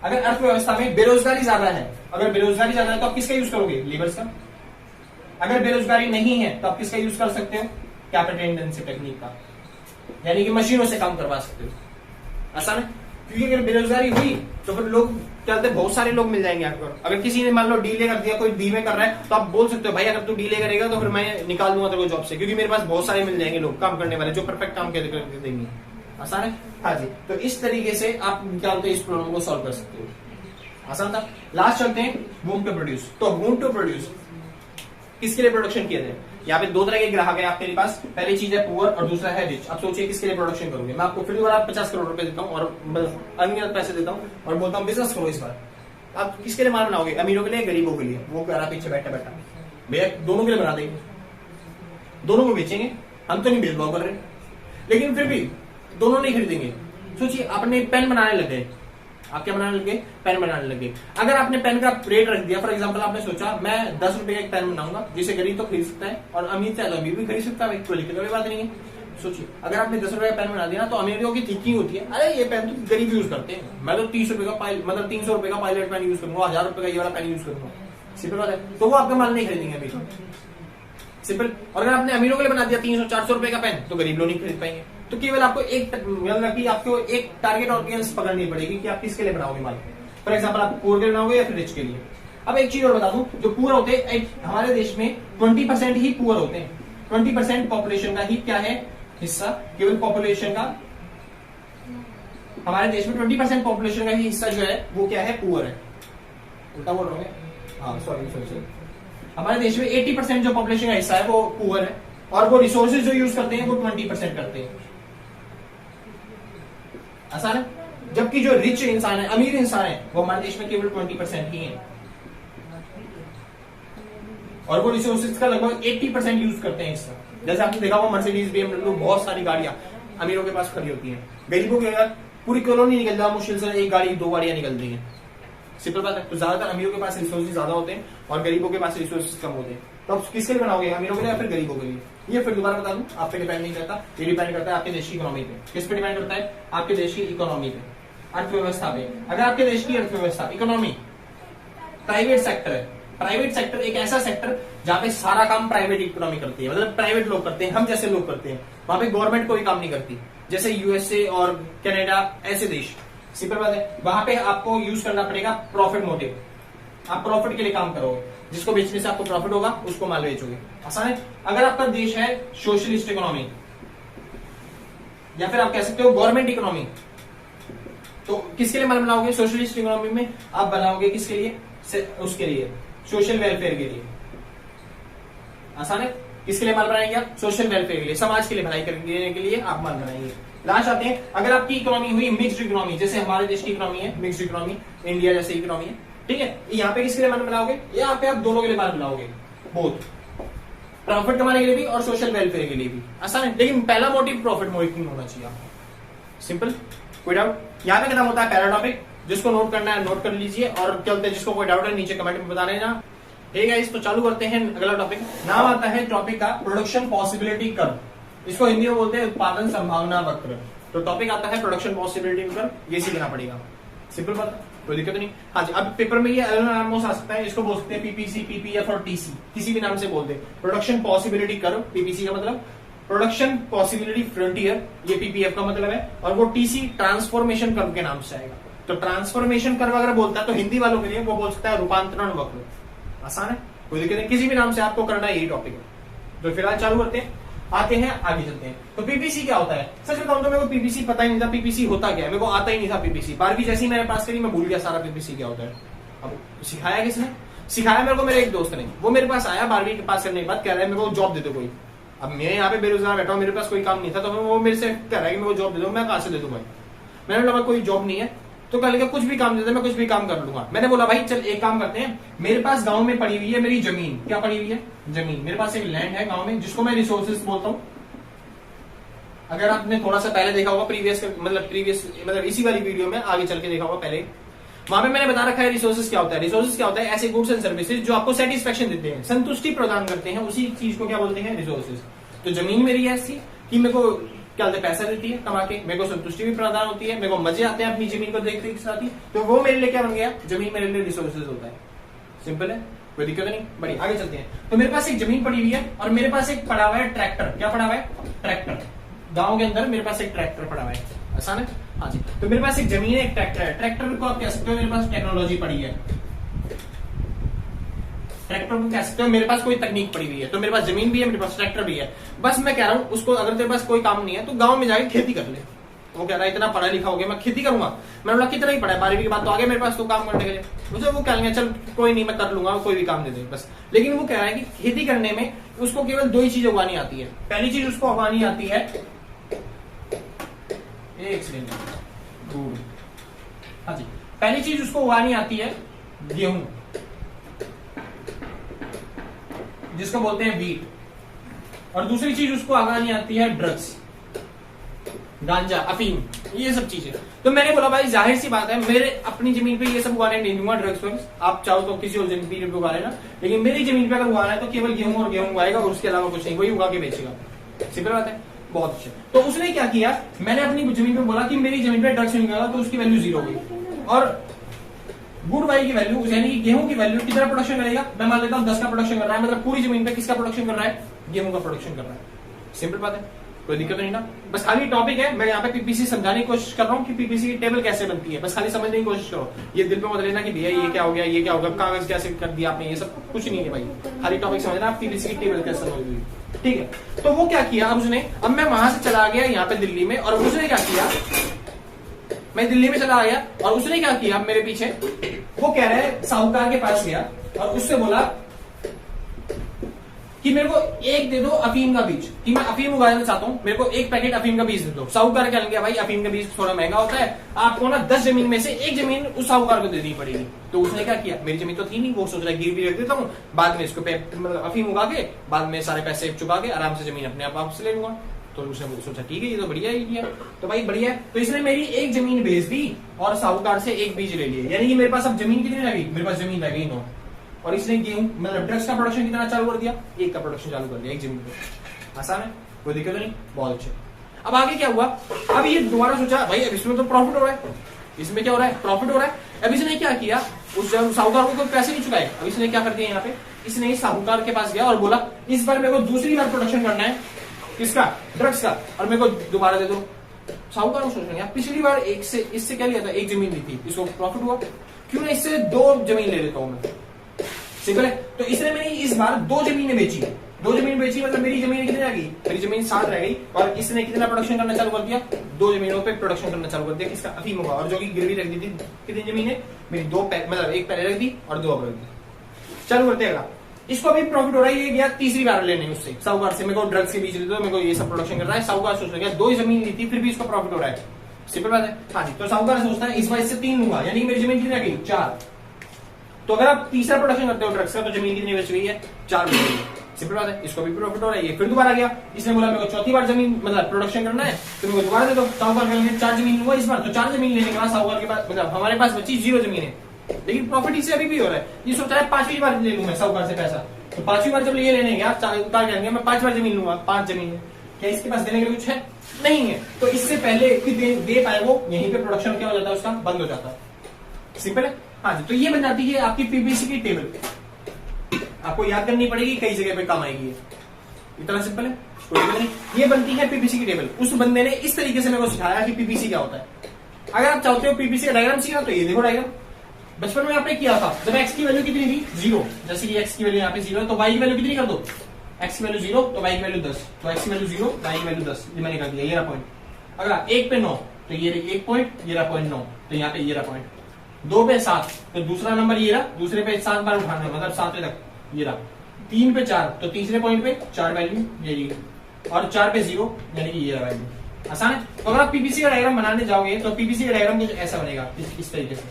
अगर अर्थव्यवस्था में बेरोजगारी ज्यादा है, अगर बेरोजगारी ज्यादा है तो आप किसका यूज करोगे? लेबर्स का। अगर बेरोजगारी नहीं है तो आप किसका यूज कर सकते हो? कैपिटल इंटेंसिव टेक्निक का, यानी कि मशीनों से काम करवा सकते हो। आसान है, क्योंकि अगर बेरोजगारी हुई तो फिर लोग क्या कहते हैं, बहुत सारे लोग मिल जाएंगे आपको। अगर किसी ने मान लो डीले कर दिया, कोई बीमे कर रहा है, तो आप बोल सकते हो भाई अगर तू डीले करेगा तो फिर मैं निकाल दूंगा तेरे को जॉब से, क्योंकि मेरे पास बहुत सारे मिल जाएंगे लोग काम करने वाले जो परफेक्ट काम कर देंगे। आसान है, हाँ जी। तो इस तरीके से आप क्या बोलते हैं इस प्रॉब्लम को सॉल्व कर सकते हो। आसान था। लास्ट चलते हैं बूम टू प्रोड्यूस। तो बूम टू प्रोड्यूस किसके लिए प्रोडक्शन किया जाए? यहाँ पे दो तरह के ग्राहक है आपके पास, पहली चीज है पुअर और दूसरा है रिच। आप सोचिए किसके लिए प्रोडक्शन करोगे? मैं आपको फिर दोबारा 50 करोड़ रुपए देता हूँ और अनगिनत पैसे देता हूँ और बोलता हूँ बिजनेस करो इस बार। आप किसके लिए माल बनाओगे? अमीरों के लिए, गरीबों के लिए? वो कह रहा पीछे बैठा बैठा भैया दोनों के लिए बना देंगे, दोनों को बेचेंगे, हम तो नहीं भेदभाव कर रहे, लेकिन फिर भी दोनों नहीं खरीदेंगे। सोचिए आपने पेन बनाने लगे, आप क्या बनाने लगे? पेन बनाने लगे। अगर आपने पेन का रेट रख दिया, फॉर एग्जांपल आपने सोचा मैं 10 रुपए का एक पेन बनाऊंगा जिसे गरीब तो खरीद सकता है और अमीर चाहे तो अमीर भी खरीद सकता है, कोई लिखने की बात नहीं है। सोचिए अगर आपने 10 रुपए का पेन बना दिया ना, तो अमीरों की थिंकिंग होती है अरे ये पेन तो गरीब यूज करते हैं, मैं तो 30 रुपए का मतलब 300 रुपए का पायलट पेन यूज करूंगा, 1000 रुपए का ये वाला पेन यूज करूंगा। सिंपल बात है, तो वो आपका माल नहीं खरीदेंगे अमीर। सिंपल। और अगर आपने अमीरों के लिए बना दिया 300-400 रुपए का पेन, तो गरीब लोग नहीं खरीद पाएंगे। तो केवल आपको आपको एक टारगेट ऑडियंस पकड़नी पड़ेगी कि आप किसके लिए बनाओगे माल। फॉर एग्जाम्पल आप पुअर के लिए बनाओगे या फिर रिच के लिए। अब एक चीज और बता दूं, जो पुअर होते हैं हमारे देश में 20% ही पुअर होते हैं। 20% पॉपुलेशन का ही क्या है हिस्सा, केवल पॉपुलेशन का हमारे देश में 20% पॉपुलेशन का ही हिस्सा जो है वो क्या है? पुअर है। उल्टा बोल रहा हूँ, हाँ सॉरी। हमारे देश में 80% जो पॉपुलेशन का हिस्सा है वो पुअर है और वो रिसोर्सेज जो यूज करते हैं वो 20% करते हैं। आसान है। जबकि जो रिच इंसान है, अमीर इंसान है, वो हमारे देश में केवल 20% ही है और वो रिसोर्सेज का लगभग 80% यूज करते हैं हिस्सा। जैसे आपने देखा हुआ मर्सिडीज, BMW, बहुत सारी गाड़ियां अमीरों के पास खड़ी होती हैं। गरीबों के अगर पूरी कॉलोनी निकल जाए मुश्किल से एक गाड़ी 2 गाड़ियां निकलती हैं। सिंपल बात है। तो ज्यादातर अमीरों के पास रिसोर्सेज ज्यादा होते हैं और गरीबों के पास रिसोर्सेज कम होते हैं। तो आप किसके लिए बनाओगे? अमीरों के लिए या फिर गरीबों के लिए? ये फिर दोबारा बता दूं, आप पे डिपेंड नहीं करता, ये डिपेंड करता है आपके देश की इकोनॉमी पे। किस पे डिपेंड करता है? आपके देश की इकोनॉमी पे, अर्थव्यवस्था पे। अगर आपके देश की अर्थव्यवस्था, इकोनॉमी प्राइवेट सेक्टर है, प्राइवेट सेक्टर एक ऐसा सेक्टर जहां पे सारा काम प्राइवेट इकोनॉमी करती है, मतलब प्राइवेट लोग करते हैं, हम जैसे लोग करते हैं, वहां पे गवर्नमेंट कोई काम नहीं करती, जैसे यूएसए और कनाडा ऐसे देश। सिंपल बात है, वहां पे आपको यूज करना पड़ेगा प्रॉफिट मोटिव। आप प्रॉफिट के लिए काम करोगे, जिसको बेचने से आपको प्रॉफिट होगा उसको माल बेचोगे। आसान है। अगर आपका देश है सोशलिस्ट इकोनॉमी या फिर आप कह सकते हो गवर्नमेंट इकोनॉमी, तो किसके लिए माल बनाओगे? सोशलिस्ट इकोनॉमी में आप बनाओगे किसके लिए? उसके लिए, सोशल वेलफेयर के लिए। आसान है। किसके लिए माल बनाएंगे आप? सोशल वेलफेयर के लिए, समाज के लिए भलाई करने के लिए आप माल बनाएंगे। लास्ट आते हैं, अगर आपकी इकोनॉमी हुई मिक्स्ड इकोनॉमी, जैसे हमारे देश की इकोनॉमी है मिक्स्ड इकोनॉमी, इंडिया जैसे इकोनॉमी है, ठीक है, यहाँ पे किसके लिए माल बनाओगे? यहाँ पे आप दोनों के लिए माल बनाओगे, बोथ प्रॉफिट कमाने के लिए भी और सोशल वेलफेयर के लिए भी। आसान है। लेकिन पहला मोटिव प्रॉफिट मोटिव होना चाहिए आपको। सिंपल। कोई डाउट? यहाँ पे खत्म होता है पहला टॉपिक। जिसको नोट करना है नोट कर लीजिए और क्या बोलते हैं, जिसको कोई डाउट है नीचे कमेंट में बता देना। ठीक है, इसको चालू करते हैं अगला टॉपिक। नाम आता है टॉपिक का प्रोडक्शन पॉसिबिलिटी कर्व। इसको हिंदी में बोलते हैं उत्पादन संभावना वक्र। तो टॉपिक आता है प्रोडक्शन पॉसिबिलिटी कर्व, ये सीखना पड़ेगा। सिंपल बात, कोई दिक्कत नहीं। हाँ जी, अब पेपर में ये अलग नामों से आ सकता है, इसको बोल सकते हैं पीपीसी, पीपीएफ और टीसी, किसी भी नाम से बोलते हैं। प्रोडक्शन पॉसिबिलिटी कर्व, पीपीसी का मतलब प्रोडक्शन पॉसिबिलिटी फ्रंटियर, ये पीपीएफ का मतलब है, और वो टीसी ट्रांसफॉर्मेशन कर्व के नाम से आएगा। तो ट्रांसफॉर्मेशन कर्व अगर बोलता है तो हिंदी वालों के लिए वो बोल सकता है रूपांतरण वक्र। आसान है, कोई दिक्कत नहीं, किसी भी नाम से आपको करना है, यही टॉपिक है। तो फिलहाल चालू करते हैं, आते हैं आगे चलते हैं। तो पीपीसी क्या होता है? सच बताऊं तो मेरे को पीपीसी पता ही नहीं था पीपीसी होता क्या है, मेरे को आता ही नहीं था पीपीसी। 12वीं जैसी मैंने पास करी मैं भूल गया सारा पीपीसी क्या होता है। अब सिखाया किसने? सिखाया मेरे को मेरे एक दोस्त ने। वो मेरे पास आया 12वीं के पास करने के बाद, कह रहा है मेरे को जॉब दे दो कोई। अब मैं यहाँ पे बेरोजगार बैठा हूँ, मेरे पास कोई काम नहीं था, तो वो मेरे से कह रहा है कि मेरे को जॉब दे दो। मैं कहां से दे दूं भाई? मैंने बोला कोई जॉब नहीं है, तो कह लगा कुछ भी काम देते मैं कुछ भी काम कर लूंगा। मैंने बोला भाई चल एक काम करते हैं, मेरे पास गांव में पड़ी हुई है मेरी जमीन। क्या पड़ी हुई है? जमीन। मेरे पास एक लैंड है गांव में, जिसको मैं रिसोर्सेज बोलता हूँ। अगर आपने थोड़ा सा पहले देखा होगा मतलब इसी वाली वीडियो में आगे चल के देखा होगा पहले, वहां पे मैंने बता रखा है रिसोर्सेज क्या होता है। रिसोर्सेज क्या होता है? ऐसे गुड्स एंड सर्विसेज जो आपको सेटिस्फेक्शन देते हैं, संतुष्टि प्रदान करते हैं, उसी चीज को क्या बोलते हैं? रिसोर्सेज। तो जमीन मेरी ऐसी कि मेरे को क्या बोलते हैं, पैसा देती है कमा के, मेरे को संतुष्टि भी प्रदान होती है, मेरे को मजे आते हैं अपनी जमीन को देखते के साथ ही, तो वो मेरे लिए क्या बन गया? जमीन मेरे लिए रिसोर्सेज होता है। सिंपल है। कोई दिक्कत नहीं, बढ़िया आगे चलते हैं। तो मेरे पास एक जमीन पड़ी हुई है और मेरे पास एक पड़ा हुआ है ट्रैक्टर। क्या पड़ा हुआ है? ट्रैक्टर। गांव के अंदर मेरे पास एक ट्रैक्टर पड़ा हुआ है, आसान है। हाँ जी, तो मेरे पास एक जमीन है, एक ट्रैक्टर है। ट्रैक्टर को आप कह सकते हो मेरे पास टेक्नोलॉजी पड़ी है, ट्रैक्टर को कह सकते हो मेरे पास कोई तकनीक पड़ी हुई है। तो मेरे पास जमीन भी है, मेरे पास ट्रैक्टर भी है। बस मैं कह रहा हूं उसको, अगर तेरे पास कोई काम नहीं है तो गांव में जाके खेती कर ले। वो कह रहा है इतना पढ़ा लिखा हो गया, मैं खेती करूंगा। मैंने बोला कितना ही पढ़ा है, 12वीं के बाद तो आगे मेरे पास तो काम करने के लिए। मुझे वो कह लेंगे चल कोई नहीं मैं कर लूंगा, कोई भी काम दे दे बस। लेकिन वो कह रहा है कि खेती करने में उसको केवल दो ही चीज उगानी आती है। पहली चीज उसको उगानी आती है, एक सेकंड, हाँ जी, पहली चीज उसको उगानी आती है गेहूं, जिसको बोलते हैं वीट। और दूसरी चीज उसको उगानी आती है ड्रग्स, गांजा, अफीम, ये सब चीजें। तो मैंने बोला भाई जाहिर सी बात है मेरे अपनी जमीन पे ये सब उगाने नहीं दूंगा, ड्रग्स वग्स आप चाहो तो किसी और जमीन पे उगा लेना, लेकिन मेरी जमीन पे अगर उगाना है तो केवल गेहूं और गेहूं उगाएगा और उसके अलावा कुछ नहीं, वही उगा के बेचेगा। सिंपल बात है, बहुत अच्छा। तो उसने क्या किया, मैंने अपनी जमीन पे बोला कि मेरी जमीन पे ड्रग्स नहीं उगाएगा, तो उसकी वैल्यू 0 हुई। और गुड वाई की वैल्यू यानी कि गेहूं की वैल्यू कितना प्रोडक्शन करेगा, मैं मान लेता हूं 10 का प्रोडक्शन कर रहा है, मतलब पूरी जमीन पे किसका प्रोडक्शन कर रहा है, गेहूं का प्रोडक्शन कर रहा है। सिंपल बात है, कोई दिक्कत नहीं ना। बस खाली टॉपिक है, मैं यहाँ पे पीपीसी समझाने की कोशिश कर रहा हूँ कि पीपीसी की टेबल कैसे बनती है, बस खाली समझने की कोशिश करो। ये दिल पे मत लेना कि भैया ये क्या हो गया, ये क्या होगा, कागज कैसे कर दिया आपने, ये सब कुछ नहीं है भाई, खाली टॉपिक समझना आप पीपीसी की टेबल कैसे होगी, ठीक है। तो वो क्या किया अब उसने, अब मैं वहां से चला गया यहाँ पे दिल्ली में, और उसने क्या किया, मैं दिल्ली में चला गया और उसने क्या किया मेरे पीछे, वो कह रहे हैं साहूकार के पास गया और उससे बोला कि मेरे को एक दे दो अफीम का बीज, कि मैं अफीम उगाना चाहता हूं, मेरे को एक पैकेट अफीम का बीज दे दो। साहूकार क्या लगे भाई अफीम का बीज थोड़ा महंगा होता है, आपको ना 10 जमीन में से एक जमीन उस साहूकार को देनी पड़ेगी। तो उसने क्या किया, मेरी जमीन तो थी नहीं, वो सोच रहा है गिरवी रख देता हूँ, बाद में इसको मतलब अफीम उगा के बाद में सारे पैसे चुका के आराम से जमीन अपने आप वापस ले लूंगा। तो उसने मुझे सोचा ठीक है ये तो बढ़िया ही किया, तो भाई बढ़िया है। तो इसने मेरी एक जमीन बेच दी और साहूकार से एक बीज ले लिया, यानी कि मेरे पास अब जमीन कितनी रह गई, मेरे पास जमीन रह गई 9। और इसने गेहूं मतलब ड्रग्स का प्रोडक्शन कितना चालू कर दिया, 1 का प्रोडक्शन चालू कर दिया एक जमीन पे। आसान है, कोई दिक्कत नहीं, बहुत अच्छे। अब आगे क्या हुआ, अब ये दोबारा सोचा भाई अब इसमें तो प्रॉफिट हो रहा है, इसमें क्या हो रहा है, प्रॉफिट हो रहा है। अब इसने क्या किया, उस साहूकार को कोई पैसे नहीं चुकाए, अब इसने क्या कर दिया यहाँ पे, इसने साहूकार के पास गया और बोला इस बार मेरे को दूसरी बार प्रोडक्शन करना है, किसका, ड्रग्स का, और मेरे को दोबारा दे दो। साहूकार को सोचना पिछली बार एक से इससे क्या लिया था, एक जमीन ली थी, इसको प्रॉफिट हुआ, क्यों ना इससे 2 जमीन ले लेता हूं मैं। सिंपल है। तो इसने मेरी इस बार 2 जमीनें बेची, 2 जमीन बेची मतलब मेरी जमीन कितनी रह गई, मेरी जमीन 7 रह गई, और इसने कितना प्रोडक्शन करना चालू कर दिया, 2 जमीनों पे प्रोडक्शन करना चालू कर दिया, किसका, अफीम होगा। और जो कि गिरवी रख दी थी कितनी जमीन है मेरी, 2 मतलब एक पहले रख दी और 2 अब रख दी। चालू करते हैं, इसको अभी प्रॉफिट हो रहा है, ये गया तीसरी बार लेने उससे साहूकार से, मेरे को ड्रग्स के बीच दे दो, मेरे को ये सब प्रोडक्शन कर रहा है। साहूकार सोच रहा है 2 जमीन ली थी फिर भी इसको प्रॉफिट हो रहा है, सिंपल बात है। हाँ जी, तो साहूकार सोचता है इस बार इससे 3 लूंगा, यानी कि मेरी जमीन कितनी रह गई, 4। तो अगर आप तीसरा प्रोडक्शन करते हो ड्रग्स का तो जमीन कितनी बच गई है, 4 बच गई है, सिंपल बात है। इसको भी प्रॉफिट हो रहा है, ये फिर दोबारा गया, इसने बोला मेरे को चौथी बार जमीन मतलब प्रोडक्शन करना है तो मेरे को दोबारा दे दो। साहूकार कहेंगे 4 जमीन लूंगा इस बार, तो 4 जमीन लेने के बाद साहूकार के पास मतलब हमारे पास बची 0 जमीन है, लेकिन प्रॉफिट इससे अभी भी हो रहा है। ये सोच रहा है 5वीं बार ले लूं मैं साहूकार से पैसा, तो 5वीं बार जब ये लेने गया साहूकार कहेंगे मैं 5 बार जमीन लूंगा, 5 जमीन है, क्या इसके पास देने के लिए कुछ है, नहीं है। तो इससे पहले कि दे पाए वो यहीं पे प्रोडक्शन क्या हो जाता है उसका, बंद हो जाता है, सिंपल है। हाँ जी, तो ये बन जाती है आपकी पीपीसी की टेबल, आपको याद करनी पड़ेगी, कई जगह पे काम आएगी, इतना सिंपल है, कोई दिक्कत नहीं। ये बनती है पीपीसी की टेबल। उस बंदे ने इस तरीके से मेरे को सिखाया कि पीपीसी क्या होता है। अगर आप चाहते हो पीपीसी का डायग्राम सीखना तो ये देखो डायग्राम, बचपन में आपने किया था, जब एक्स की वैल्यू कितनी थी 0, जैसे कि एक्स की वैल्यू यहाँ पे 0 तो वाई की वैल्यू कितनी कर दो, एक्स की वैल्यू 0 तो वाई की वैल्यू 10, तो एक्स की वैल्यू 0 वाई की वैल्यू 10, ये मैंने कर दिया, ये रहा पॉइंट। अगर 1 पे 9 तो ये 1 पॉइंट, ये रहा पॉइंट 9, तो यहाँ पे ये रहा पॉइंट। 2 पे 7 तो दूसरा नंबर ये रहा, दूसरे पे 7 बार उठाना है मतलब 7वें तक ये रहा। 3 पे 4 तो तीसरे पॉइंट पे 4 वैल्यू ये, और 4 पे 0 यानी कि ये रहा वैल्यू। आसान है। तो अगर आप पीपीसी का डायग्राम बनाने जाओगे तो पीपीसी का डायग्राम कुछ ऐसा बनेगा, इस तरीके से,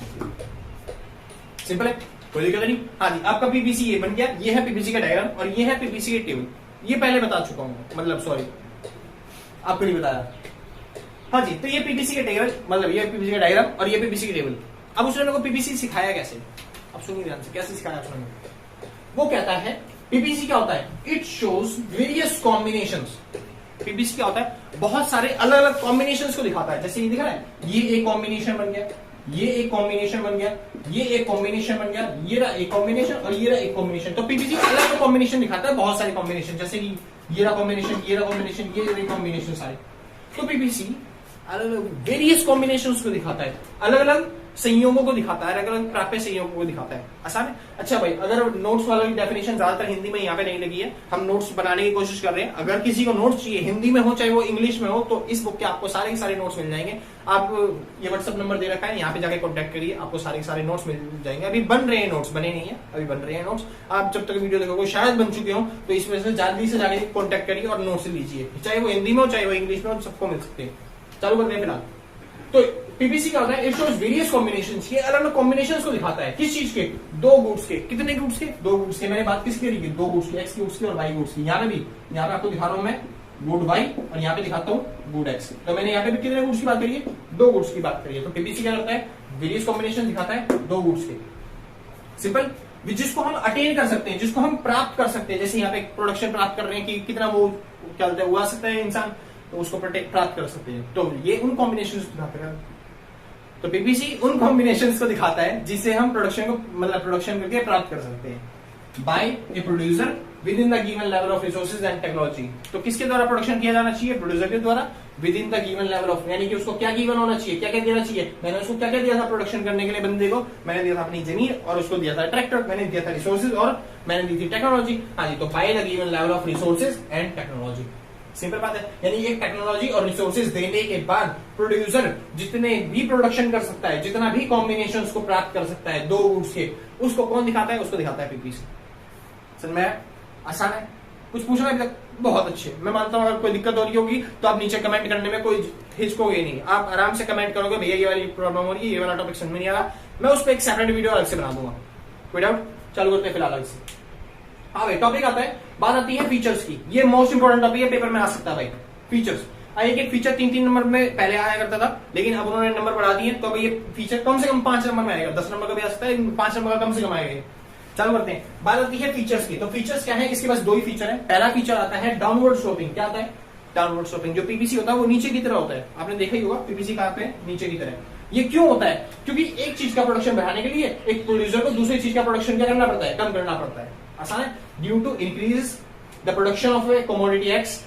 सिंपल है, कोई दिक्कत नहीं। हाँ जी, आपका पीपीसी ये बन गया, ये है पीपीसी का डायग्राम और ये है पीपीसी की टेबल। ये पहले बता चुका हूँ, मतलब सॉरी आपको नहीं बताया। हाँ जी, तो ये पीपीसी का टेबल मतलब ये पीपीसी का डायग्राम और ये पीपीसी की टेबल। अब उसने मेरे को पीपीसी सिखाया कैसे, अब सुनिए ध्यान से, कैसे सिखाया उसने। वो कहता है पीपीसी क्या होता है, it shows various combinations. PPC क्या होता है, बहुत सारे अलग अलग कॉम्बिनेशंस को दिखाता है। जैसे ये दिख रहा है, ये एक कॉम्बिनेशन बन गया, ये एक कॉम्बिनेशन बन गया, ये एक कॉम्बिनेशन बन गया, ये रहा एक कॉम्बिनेशन और ये रहा एक कॉम्बिनेशन। तो पीपीसी अलग अलग कॉम्बिनेशन दिखाता है, बहुत सारे कॉम्बिनेशन, जैसे कि ये रहा कॉम्बिनेशन, ये रहा कॉम्बिनेशन, ये रहा कॉम्बिनेशन सारे। तो पीपीसी अलग अलग वेरियस कॉम्बिनेशन को दिखाता है, अलग अलग संयोगों को दिखाता है, अलग अलग प्राप्य संयोगों को दिखाता है। आसान है। अच्छा भाई, अगर नोट्स वाला की डेफिनेशन ज्यादातर हिंदी में यहाँ पे नहीं लगी है, हम नोट्स बनाने की कोशिश कर रहे हैं। अगर किसी को नोट्स चाहिए हिंदी में हो चाहे वो इंग्लिश में हो, तो इस बुक के आपको सारे के सारे नोट्स मिल जाएंगे। आप ये व्हाट्सएप नंबर दे रखा है, यहाँ पे जाके कॉन्टैक्ट करिए, आपको सारे के सारे नोट्स मिल जाएंगे। अभी बन रहे हैं नोट्स, बने नहीं है, अभी बन रहे हैं नोट्स। आप जब तक वीडियो देखोगे शायद बन चुके हो, तो इस वजह से जल्दी से जाके कॉन्टैक्ट करिए और नोट्स लीजिए, चाहे वो हिंदी में हो चाहे वो इंग्लिश में हो, सबको मिल सकते हैं। चालू करते हैं फिलहाल। तो पीपीसी क्या होता है, इट शोज वेरियस कॉम्बिनेशंस, ये अलग अलग कॉम्बिनेशंस को दिखाता है। किस चीज के? दो गुड्स के। कितने गुड्स के? दो गुड्स के। मैंने बात किसकी करी? दो गुड्स की, एक्स की गुड्स की और वाई गुड्स की। यहाँ पे भी, यहाँ पे आपको दिखा रहा हूं मैं गुड वाई और यहाँ पे दिखाता हूँ गुड एक्स। तो मैंने यहाँ पे भी कितने गुड्स की बात करी है? दो गुड्स की बात करी है। तो पीपीसी क्या करता है? वेरियस कॉम्बिनेशन दिखाता है दो गुड्स के, सिंपल, जिसको हम अटेन कर सकते हैं, जिसको हम प्राप्त कर सकते हैं। जैसे यहाँ पे प्रोडक्शन प्राप्त कर रहे हैं कि कितना वो क्या बोलते हैं उगा सकता है इंसान, तो उसको प्राप्त कर सकते हैं। तो ये उन कॉम्बिनेशन दिखाते हैं। तो पीपीसी उन कॉम्बिनेशंस को दिखाता है जिससे हम प्रोडक्शन को मतलब प्रोडक्शन करके प्राप्त कर सकते हैं by a producer within the given level of resources and technology. तो किसके द्वारा प्रोडक्शन किया जाना चाहिए? प्रोड्यूसर के द्वारा, with in the given level of, यानी कि उसको क्या गिवन होना चाहिए, क्या क्या देना चाहिए। मैंने उसको क्या क्या दिया था प्रोडक्शन करने के लिए बंदे को? मैंने दिया था अपनी जमीन और उसको दिया था ट्रैक्टर, मैंने दिया था रिसोर्सेज और मैंने दी थी टेक्नोलॉजी। हाँ जी, तो by the given level of resources and technology, simple बात है। यानी एक टेक्नोलॉजी और रिसोर्सेज देने के बाद प्रोड्यूसर जितने भी प्रोडक्शन कर सकता है, जितना भी कॉम्बिनेशंस को प्राप्त कर सकता है दो गुड्स के, उसको कौन दिखाता है? उसको दिखाता है पीपीसी। समझ में? आसान है। कुछ पूछना है अभी तक? बहुत अच्छे। मैं मानता हूं अगर कोई दिक्कत हो रही होगी तो आप नीचे कमेंट करने में कोई हिचकोगे नहीं, आप आराम से कमेंट करोगे भैया ये वाली प्रॉब्लम हो रही है, ये वाला टॉपिक समझ में नहीं आ रहा, मैं उस पर एक सेपरेट वीडियो अलग से बना दूंगा। कोई डाउट? चालू करते हैं फिलहाल अलग से। हाँ भाई, टॉपिक आता है, बात आती है फीचर्स की। ये मोस्ट इंपोर्टेंट टॉपिक है, पेपर में आ सकता है भाई। फीचर्स एक फीचर 3-3 नंबर में पहले आया करता था, लेकिन अब उन्होंने नंबर बढ़ा दिए, तो अब ये फीचर कम से कम 5 नंबर में आएगा। 10 नंबर का भी आ सकता है, 5 नंबर का कम से कम आएगा। चालू करते हैं। बात आती है फीचर्स की। तो फीचर्स क्या है? इसके पास दो ही फीचर है। पहला फीचर आता है डाउनवर्ड स्लोपिंग। क्या आता है? Downward sloping. जो पीपीसी होता है वो नीचे की तरह होता है, आपने देखा ही होगा पीपीसी कहां पे? नीचे की तरह। ये क्यों होता है? क्योंकि एक चीज का प्रोडक्शन बढ़ाने के लिए एक प्रोड्यूसर को दूसरी चीज का प्रोडक्शन क्या करना पड़ता है? कम करना पड़ता है। आसान है। Due to increase the production of a commodity X,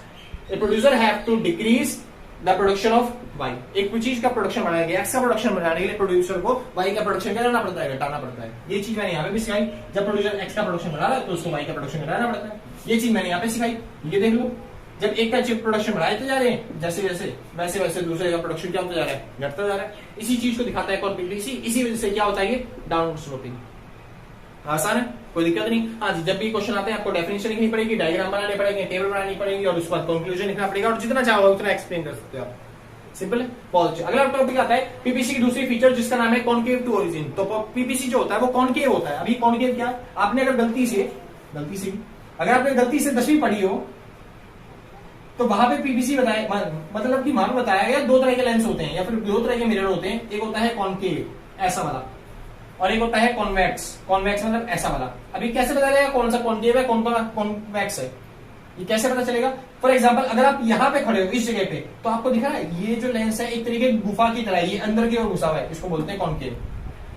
a producer have to decrease the production of Y. एक चीज का प्रोडक्शन बढ़ाने के लिए, एक्स का प्रोडक्शन बढ़ाने के लिए प्रोड्यूसर को वाई का प्रोडक्शन क्या करना पड़ता है? घटाना पड़ता है। ये चीज मैंने यहाँ पे भी सिखाई। जब प्रोड्यूसर एक्स का प्रोडक्शन बढ़ा रहा है तो उसको वाई का प्रोडक्शन घटाना पड़ता है। ये चीज मैंने यहाँ पे सिखाई। ये देख लो, जब एक का चिप प्रोडक्शन बढ़ाते जा रहे हैं जैसे जैसे वैसे वैसे दूसरे का प्रोडक्शन क्या होता जा रहा है? घटता जा रहा है। इसी चीज को दिखाता है कौन? पीपीसी। इसी वजह से क्या होता है? ये डाउनवर्ड स्लोपिंग। आसान है, कोई दिक्कत नहीं। हाँ जी, जब भी क्वेश्चन आते हैं आपको डेफिनेशन लिखनी पड़ेगी, डायग्राम बनाने पड़ेंगे, टेबल बनानी पड़ेगी और उसके बाद कंक्लूजन लिखना पड़ेगा और जितना चाहो उतना एक्सप्लेन कर सकते हो आप। सिंपल है, बहुत अच्छा। अगला टॉपिक आता है पीपीसी की दूसरी फीचर जिसका नाम है कॉनकेव टू ओरिजिन। तो पीपीसी जो होता है वो कॉनकेव होता है। अभी कॉनकेव क्या? आपने अगर गलती से अगर आपने गलती से 10वीं पढ़ी हो तो वहां पे पीपीसी बताया, मतलब कि वहां पे बताया गया दो तरह के लेंस होते हैं या फिर दो तरह के मिरर होते हैं। एक होता है कॉनकेव, ऐसा वाला, और एक होता है कॉन्वेक्स। कॉन्वेक्स मतलब ऐसा वाला। अभी कैसे पता चलेगा कौन सा कॉनकेव है कौन सा कॉन्वेक्स है? ये कैसे पता चलेगा? फॉर एग्जाम्पल, अगर आप यहाँ पे खड़े हो इस जगह पे तो आपको दिख रहा है ये जो लेंस है एक तरीके की गुफा की तरह, ये अंदर की ओर घुसा हुआ है, इसको बोलते हैं कॉनकेव।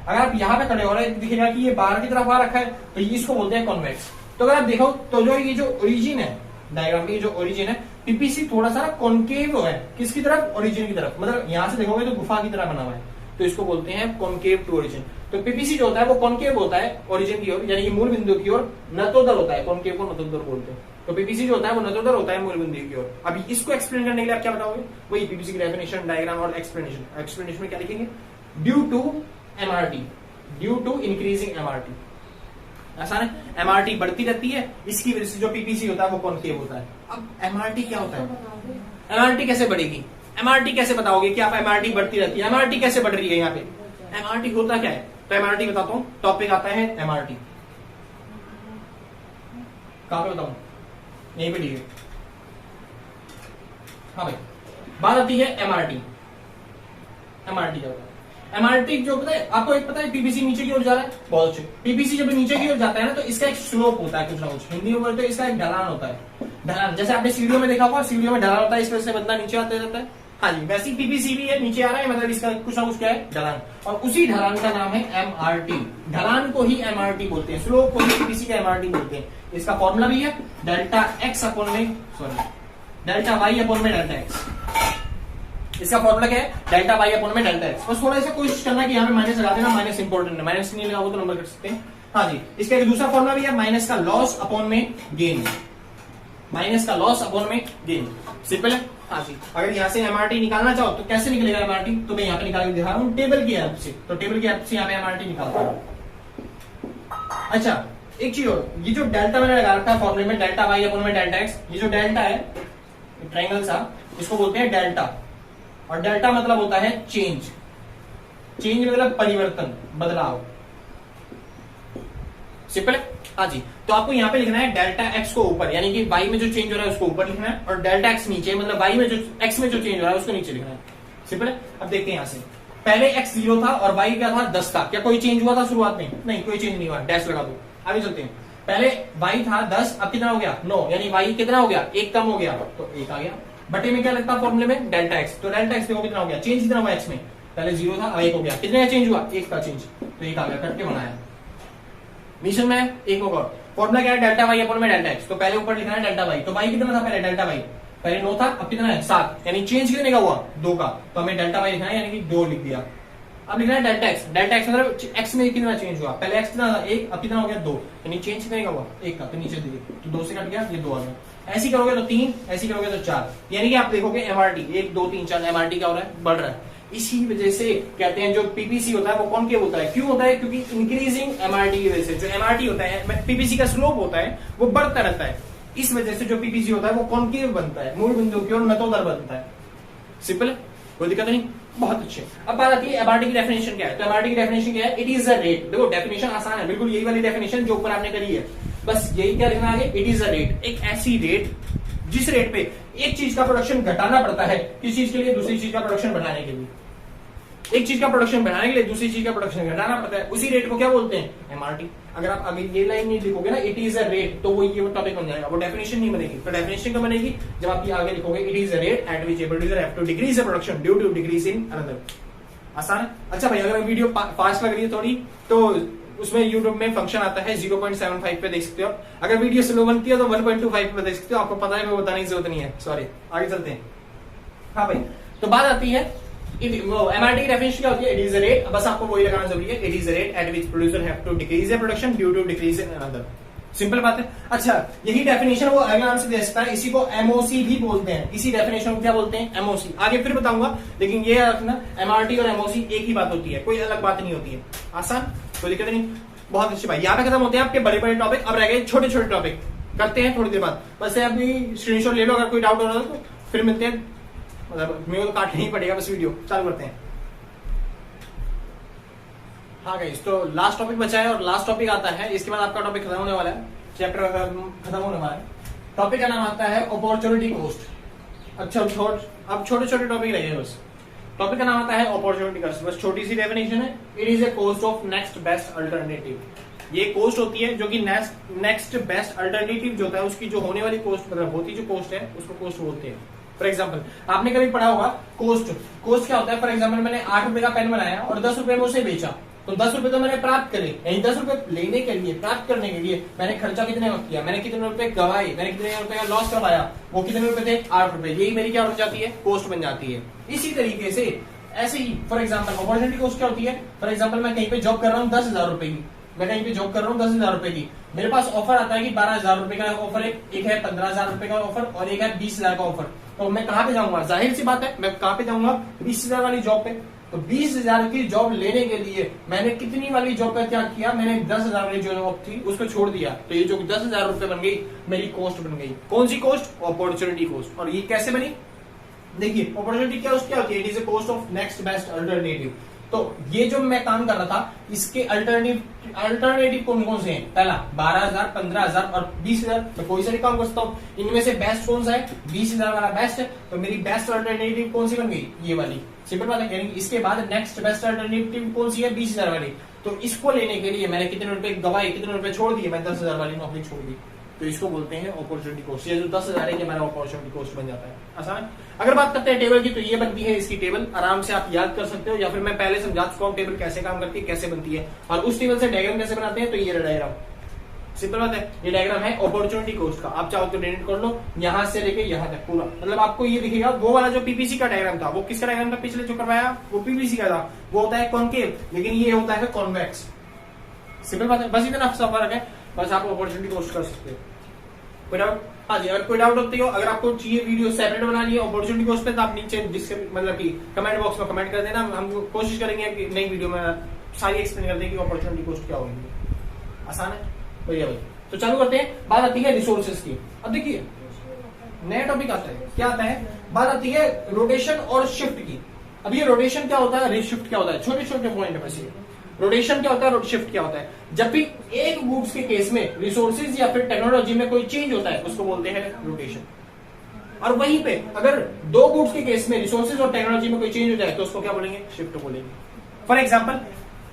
अगर आप यहाँ पे खड़े हो रहे दिखेगा कि ये बाहर की तरफ आ रखा है तो इसको बोलते हैं कॉन्वेक्स। तो अगर आप देखो तो जो ये जो ओरिजिन है डायग्राम की, जो ओरिजिन है पीपीसी थोड़ा सा कॉनकेव है। किसकी तरफ? ओरिजिन की तरफ। मतलब यहाँ से देखोगे तो गुफा की तरह बना हुआ है, तो इसको बोलते हैं कॉनकेव टू ओरिजिन। तो पीपीसी जो होता है वो कॉनकेव होता है ओरिजिन की ओर, यानी कि मूल बिंदु की ओर नतोदर होता है। कॉनकेव को नतोदर बोलते हैं। तो पीपीसी जो होता है वो नतोदर होता है मूल बिंदु की ओर। अभी इसको एक्सप्लेन करने के लिए आप क्या बताओगे? वही पीपीसी की डेफिनेशन, डायग्राम और एक्सप्लेनेशन। एक्सप्लेनेशन में क्या लिखेंगे? Due to MRT, due to increasing MRT. आसान है, एमआरटी बढ़ती रहती है, इसकी वजह से जो पीपीसी होता है वो कॉनकेव होता है। अब एमआरटी क्या होता है? एमआरटी कैसे बढ़ेगी? एमआरटी कैसे बताओगे कि आप एमआरटी बढ़ती रहती है? एमआरटी कैसे बढ़ रही है यहाँ पे? एमआरटी होता क्या है? तो एमआरटी बताता हूं। टॉपिक आता है एमआरटी। कहां पे बताऊं? यहीं पे ठीक है। हाँ भाई, बात आती है एमआरटी। एमआरटी क्या होता है? एमआरटी जो पता है आपको, एक पता है पीपीसी नीचे की ओर जा रहा है, बहुत अच्छे। पीपीसी जब नीचे की ओर जाता है ना तो इसका एक स्लोप होता है, कुछ ना कुछ हिंदी में बोलते हैं इसका एक ढलान होता है। ढलान, जैसे आपने सीढ़ियों में देखा होगा, सीढ़ियों में ढलान होता है, इस वजह से बंदा नीचे आते रहता है। हाँ जी, वैसी पीपीसी भी है, नीचे आ रहा है, मतलब इसका कुछ ना कुछ क्या है, ढलान, और उसी ढलान का नाम है एमआरटी। ढलान को ही एमआरटी बोलते हैं, स्लोप को ही पीपीसी का एमआरटी बोलते हैं। इसका फॉर्मूला भी है डेल्टा एक्स अपॉन में, सॉरी डेल्टा वाई अपॉन में डेल्टा एक्स। इसका फॉर्मूला क्या है, डेल्टा वाई अपॉन में डेल्टा एक्स। बस थोड़ा सा कोशिश करना कि यहाँ पे माइनस लगा देना, माइनस इंपॉर्टेंट है, माइनस नहीं लगाओ तो नंबर कर सकते हैं। हाँ जी, इसका एक दूसरा फॉर्मूला भी है, माइनस का लॉस अपॉन में गेन, माइनस का लॉस अपॉन में गेन, सिंपल है। हाँ जी, अगर यहाँ से एमआरटी निकालना चाहो तो कैसे निकलेगा एमआरटी, तो मैं यहाँ पे निकाल के दिखा रहा हूँ टेबल की हेल्प से। तो टेबल की हेल्प से यहाँ पे एमआरटी निकालता हूँ। अच्छा, एक चीज और, ये जो डेल्टा मैंने लगा रखा है फॉर्मूले में, डेल्टा वाई अपॉन में डेल्टा एक्स, ये जो डेल्टा है ट्रायंगल सा, इसको बोलते हैं डेल्टा, और डेल्टा मतलब होता है चेंज। चेंज मतलब परिवर्तन, बदलाव, सिंपल है। हाँ जी, तो आपको यहाँ पे लिखना है डेल्टा एक्स को ऊपर, यानी कि वाई में जो चेंज हो रहा है उसको ऊपर लिखना है, और डेल्टा एक्स नीचे, मतलब वाई में जो एक्स में जो चेंज हो रहा है उसको नीचे लिखना है, सिंपल है। अब देखते हैं यहाँ से, पहले एक्स 0 था और वाई क्या था 10 था, क्या कोई चेंज हुआ था शुरुआत में? नहीं, कोई चेंज नहीं हुआ, डैश लगा दो। आगे चलते हैं, पहले वाई था 10, अब कितना हो गया 9, यानी वाई कितना हो गया, 1 कम हो गया, तो 1 आ गया। बटे में क्या लगता है फॉर्मूले में, डेल्टा एक्स, तो डेल्टा एक्स देखो कितना हो गया, चेंज कितना हुआ एक्स में, पहले 0 था अब 1 हो गया, कितने का चेंज हुआ, 1 का चेंज, तो 1 आ गया, करके बनाया। मिशन में एक और फॉर्मूला क्या है, डेल्टा वाई अपॉन में डेल्टा एक्स, तो पहले ऊपर लिखना है डेल्टा वाई, तो वाई कितना था पहले, डेल्टा वाई पहले 9 था, अब कितना है 7, यानी चेंज कितने का हुआ 2 का, तो हमें डेल्टा वाई लिखना है, यानी कि 2 लिख दिया। अब लिखना है डेल्टा एक्स, डेल्टा एक्स मतलब एक्स में कितना चेंज हुआ, पहले एक्स कितना था 1, अब कितना हो गया 2, यानी चेंज कितने का हुआ 1 का, तो नीचे देखिए, तो 2 से कट गया, ये 2 आ गया। ऐसी करोगे तो 3, ऐसी करोगे तो 4, यानी कि आप देखोगे एमआरटी 1 2 3 4, एमआरटी क्या हो रहा है, बढ़ रहा है। इसी वजह से कहते हैं जो पीपीसी होता है वो कॉनकेव होता है, क्यों होता है, क्योंकि इंक्रीजिंग एमआरटी की वजह से, जो एमआरटी होता है पीपीसी का स्लोप होता है वो बढ़ता रहता है, इस वजह से जो पीपीसी होता है वो कॉनकेव बनता है, मूल बिंदु की ओर नतोदर बनता है, सिंपल है, कोई दिक्कत नहीं, बहुत अच्छे। अब बात आती है एमआरटी की डेफिनेशन क्या है, तो एमआरटी की डेफिनेशन क्या है, इट इज अ रेट। देखो डेफिनेशन आसान है, बिल्कुल यही वाली डेफिनेशन जो ऊपर आपने करी है, बस यही क्या लिखना है, इट इज अ रेट, एक ऐसी रेट जिस रेट पे एक चीज का प्रोडक्शन घटाना पड़ता है किसी चीज के लिए दूसरी चीज का प्रोडक्शन बढ़ाने के लिए, एक चीज का प्रोडक्शन बढ़ाने के लिए दूसरी चीज का प्रोडक्शन घटाना पड़ता है, उसी रेट को क्या बोलते हैं, एमआरटी। अगर आप अभी ये लाइन नहीं लिखोगे ना, इट इज अ रेट, तो वो ये टॉपिक बन जाएगा, वो डेफिनेशन नहीं बनेगी। तो डेफिनेशन कब बनेगी, जब आप ये आगे लिखोगे, it is a rate at which a producer have to decrease the production due to decrease in another. आसान है। अच्छा भाई, अगर वीडियो फास्ट लग रही है थोड़ी, तो उसमें यूट्यूब में फंक्शन आता है 0.75 पे देख सकते हो, अगर वीडियो स्लो बनती है तो 1.25 पे देख सकते हो, आपको पता है, मैं बताने की जरूरत नहीं है, सॉरी। आगे चलते हैं। हाँ भाई, तो बात आती है एमआरटी की डेफिनेशन क्या होती है, इट इज अ रेट, बस आपको वही लगाना जरूरी है, it is a rate at which producer have to decrease the production due to decrease in another, simple बात है। अच्छा, यही डेफिनेशन वो अगले नाम से दे सकता है, इसी को एमओसी भी बोलते हैं, इसी डेफिनेशन को क्या बोलते हैं, एमओसी। आगे फिर बताऊंगा, लेकिन ये रखना एमआरटी और एमओसी एक ही बात होती है, कोई अलग बात नहीं होती है, आसान, कोई दिक्कत नहीं। बहुत अच्छी भाई, यहाँ पे खत्म होते हैं आपके बड़े बड़े टॉपिक, अब रह गए छोटे छोटे टॉपिक, करते हैं थोड़ी देर बाद। बस अभी स्क्रीनशॉट ले लो, अगर कोई डाउट हो रहा है तो फिर मिलते हैं, मतलब मेरे को काटना ही पड़ेगा, बस वीडियो चालू करते हैं। हाँ गाइस, तो लास्ट टॉपिक बचा है और लास्ट टॉपिक आता है, इसके बाद आपका टॉपिक खत्म होने वाला है, चैप्टर खत्म होने वाला है। टॉपिक का नाम आता है अपॉर्चुनिटी कॉस्ट। अच्छा, अब छोटे छोटे टॉपिक रह गए बस। टॉपिक का नाम आता है अपॉर्चुनिटी कॉस्ट, बस छोटी सी डेफिनेशन है, it is A cost of next best alternative. ये कॉस्ट होती है जो कि नेक्स्ट बेस्ट अल्टरनेटिव जो होता है उसकी जो होने वाली कॉस्ट, मतलब होती जो कॉस्ट है उसको कॉस्ट बोलते हैं। फॉर एग्जाम्पल, आपने कभी पढ़ा होगा कोस्ट क्या होता है। फॉर एग्जाम्पल, मैंने 8 रुपए का पेन बनाया और 10 रुपए में उसे बेचा, तो 10 रुपए तो मैंने प्राप्त करे, यानी 10 रुपए लेने के लिए, प्राप्त करने के लिए मैंने खर्चा कितने का किया, मैंने कितने रुपए गवाए, मैंने कितने रुपए का लॉस करवाया, वो कितने रुपए थे 8 रुपए, यही मेरी क्या बन जाती है, कॉस्ट बन जाती है। इसी तरीके से ऐसे ही फॉर एग्जाम्पल अपॉर्चुनिटी कॉस्ट क्या होती है। फॉर एग्जाम्पल, मैं कहीं पे जॉब कर रहा हूँ 10,000 रुपए की, मैं कहीं पे जॉब कर रहा हूँ 10,000 रुपए की, मेरे पास ऑफर आता है कि 12,000 रुपए का ऑफर है, एक है 15,000 रुपए का ऑफर और एक है 20,000 का ऑफर। तो मैं कहाँ पे जाऊंगा, जाहिर सी बात है, मैं कहाँ पे जाऊंगा 20,000 वाली जॉब पे। तो 20,000 की जॉब लेने के लिए मैंने कितनी वाली जॉब का त्याग किया, मैंने 10,000 वाली जो जॉब थी उसको छोड़ दिया, तो ये जो 10,000 रुपए बन गई मेरी कॉस्ट बन गई। कौन सी कॉस्ट, अपॉर्चुनिटी कॉस्ट। और ये कैसे बनी, देखिए अपॉर्चुनिटी क्या होती है, it is A cost of next best alternative. तो ये जो मैं काम कर रहा था, इसके अल्टरनेटिव कौन कौन से हैं, पहला 12,000, 15,000 और 20,000। मैं कोई सा भी काम कर सकता हूँ, इनमें से बेस्ट कौन सा है, 20,000 वाला बेस्ट है, तो मेरी बेस्ट अल्टरनेटिव कौन सी बन गई, ये वाली, सिंपल बात है। इसके बाद नेक्स्ट बेस्ट अल्टरनेटिव कौन सी है, 20,000 वाली। तो इसको लेने के लिए मैंने कितने रुपए गवाए, कितने रुपए छोड़ दिए, मैं 10,000 वाली नौकरी छोड़ दी। तो इसको बोलते हैं अपॉर्चुनिटी कॉस्ट। ये जो 10,000 है, हमारा अपॉर्चुनिटी कॉस्ट बन जाता है। आसान। अगर बात करते हैं टेबल की, तो ये बनती है इसकी टेबल, आराम से आप याद कर सकते हो, या फिर मैं पहले समझा चुका हूं टेबल कैसे काम करती है, कैसे बनती है, और उस टेबल से डायग्राम कैसे बनाते हैं। तो ये डायग्राम सिंपल बात है, ये डायग्राम है अपॉर्चुनिटी कॉस्ट का। आप चाहो तो डिलीट कर लो, यहां से लेके यहां तक पूरा, मतलब आपको ये दिखेगा। वो वाला जो पीपीसी का डायग्राम था, वो किसका डायग्राम था पिछले जो करवाया, वो पीपीसी का था, वो होता है कॉनकेव, लेकिन ये होता है कॉन्वेक्स। सिंपल बात है, बस इतना सा फर्क है, बस आप अपॉर्चुनिटी कॉस्ट कर सकते हो। कोई डाउट? हाँ जी, अगर कोई डाउट होती हो, अगर आपको चाहिए वीडियो सेपरेट बनानी है अपॉर्चुनिटी कॉस्ट पे, तो आप नीचे जिसके मतलब की कमेंट बॉक्स में कमेंट कर देना, हम कोशिश करेंगे कि नई वीडियो में सारी एक्सप्लेन कर दें कि अपॉर्चुनिटी कॉस्ट क्या होगी। आसान है भैया भाई। तो चालू करते हैं। बात आती है रिसोर्सेज की। अब देखिए नया टॉपिक आता है, क्या आता है, बात आती है रोटेशन और शिफ्ट की। अब ये रोटेशन क्या होता है, शिफ्ट क्या होता है, छोटे छोटे पॉइंट है बस ये। रोटेशन क्या होता है, शिफ्ट क्या होता है। जब भी एक गुड्स के केस में रिसोर्सेज या फिर टेक्नोलॉजी में कोई चेंज होता है, उसको बोलते हैं रोटेशन। और वहीं पे अगर दो गुड्स के केस में रिसोर्सेज और टेक्नोलॉजी में कोई चेंज हो जाए, तो उसको क्या बोलेंगे, शिफ्ट बोलेंगे। फॉर एग्जाम्पल,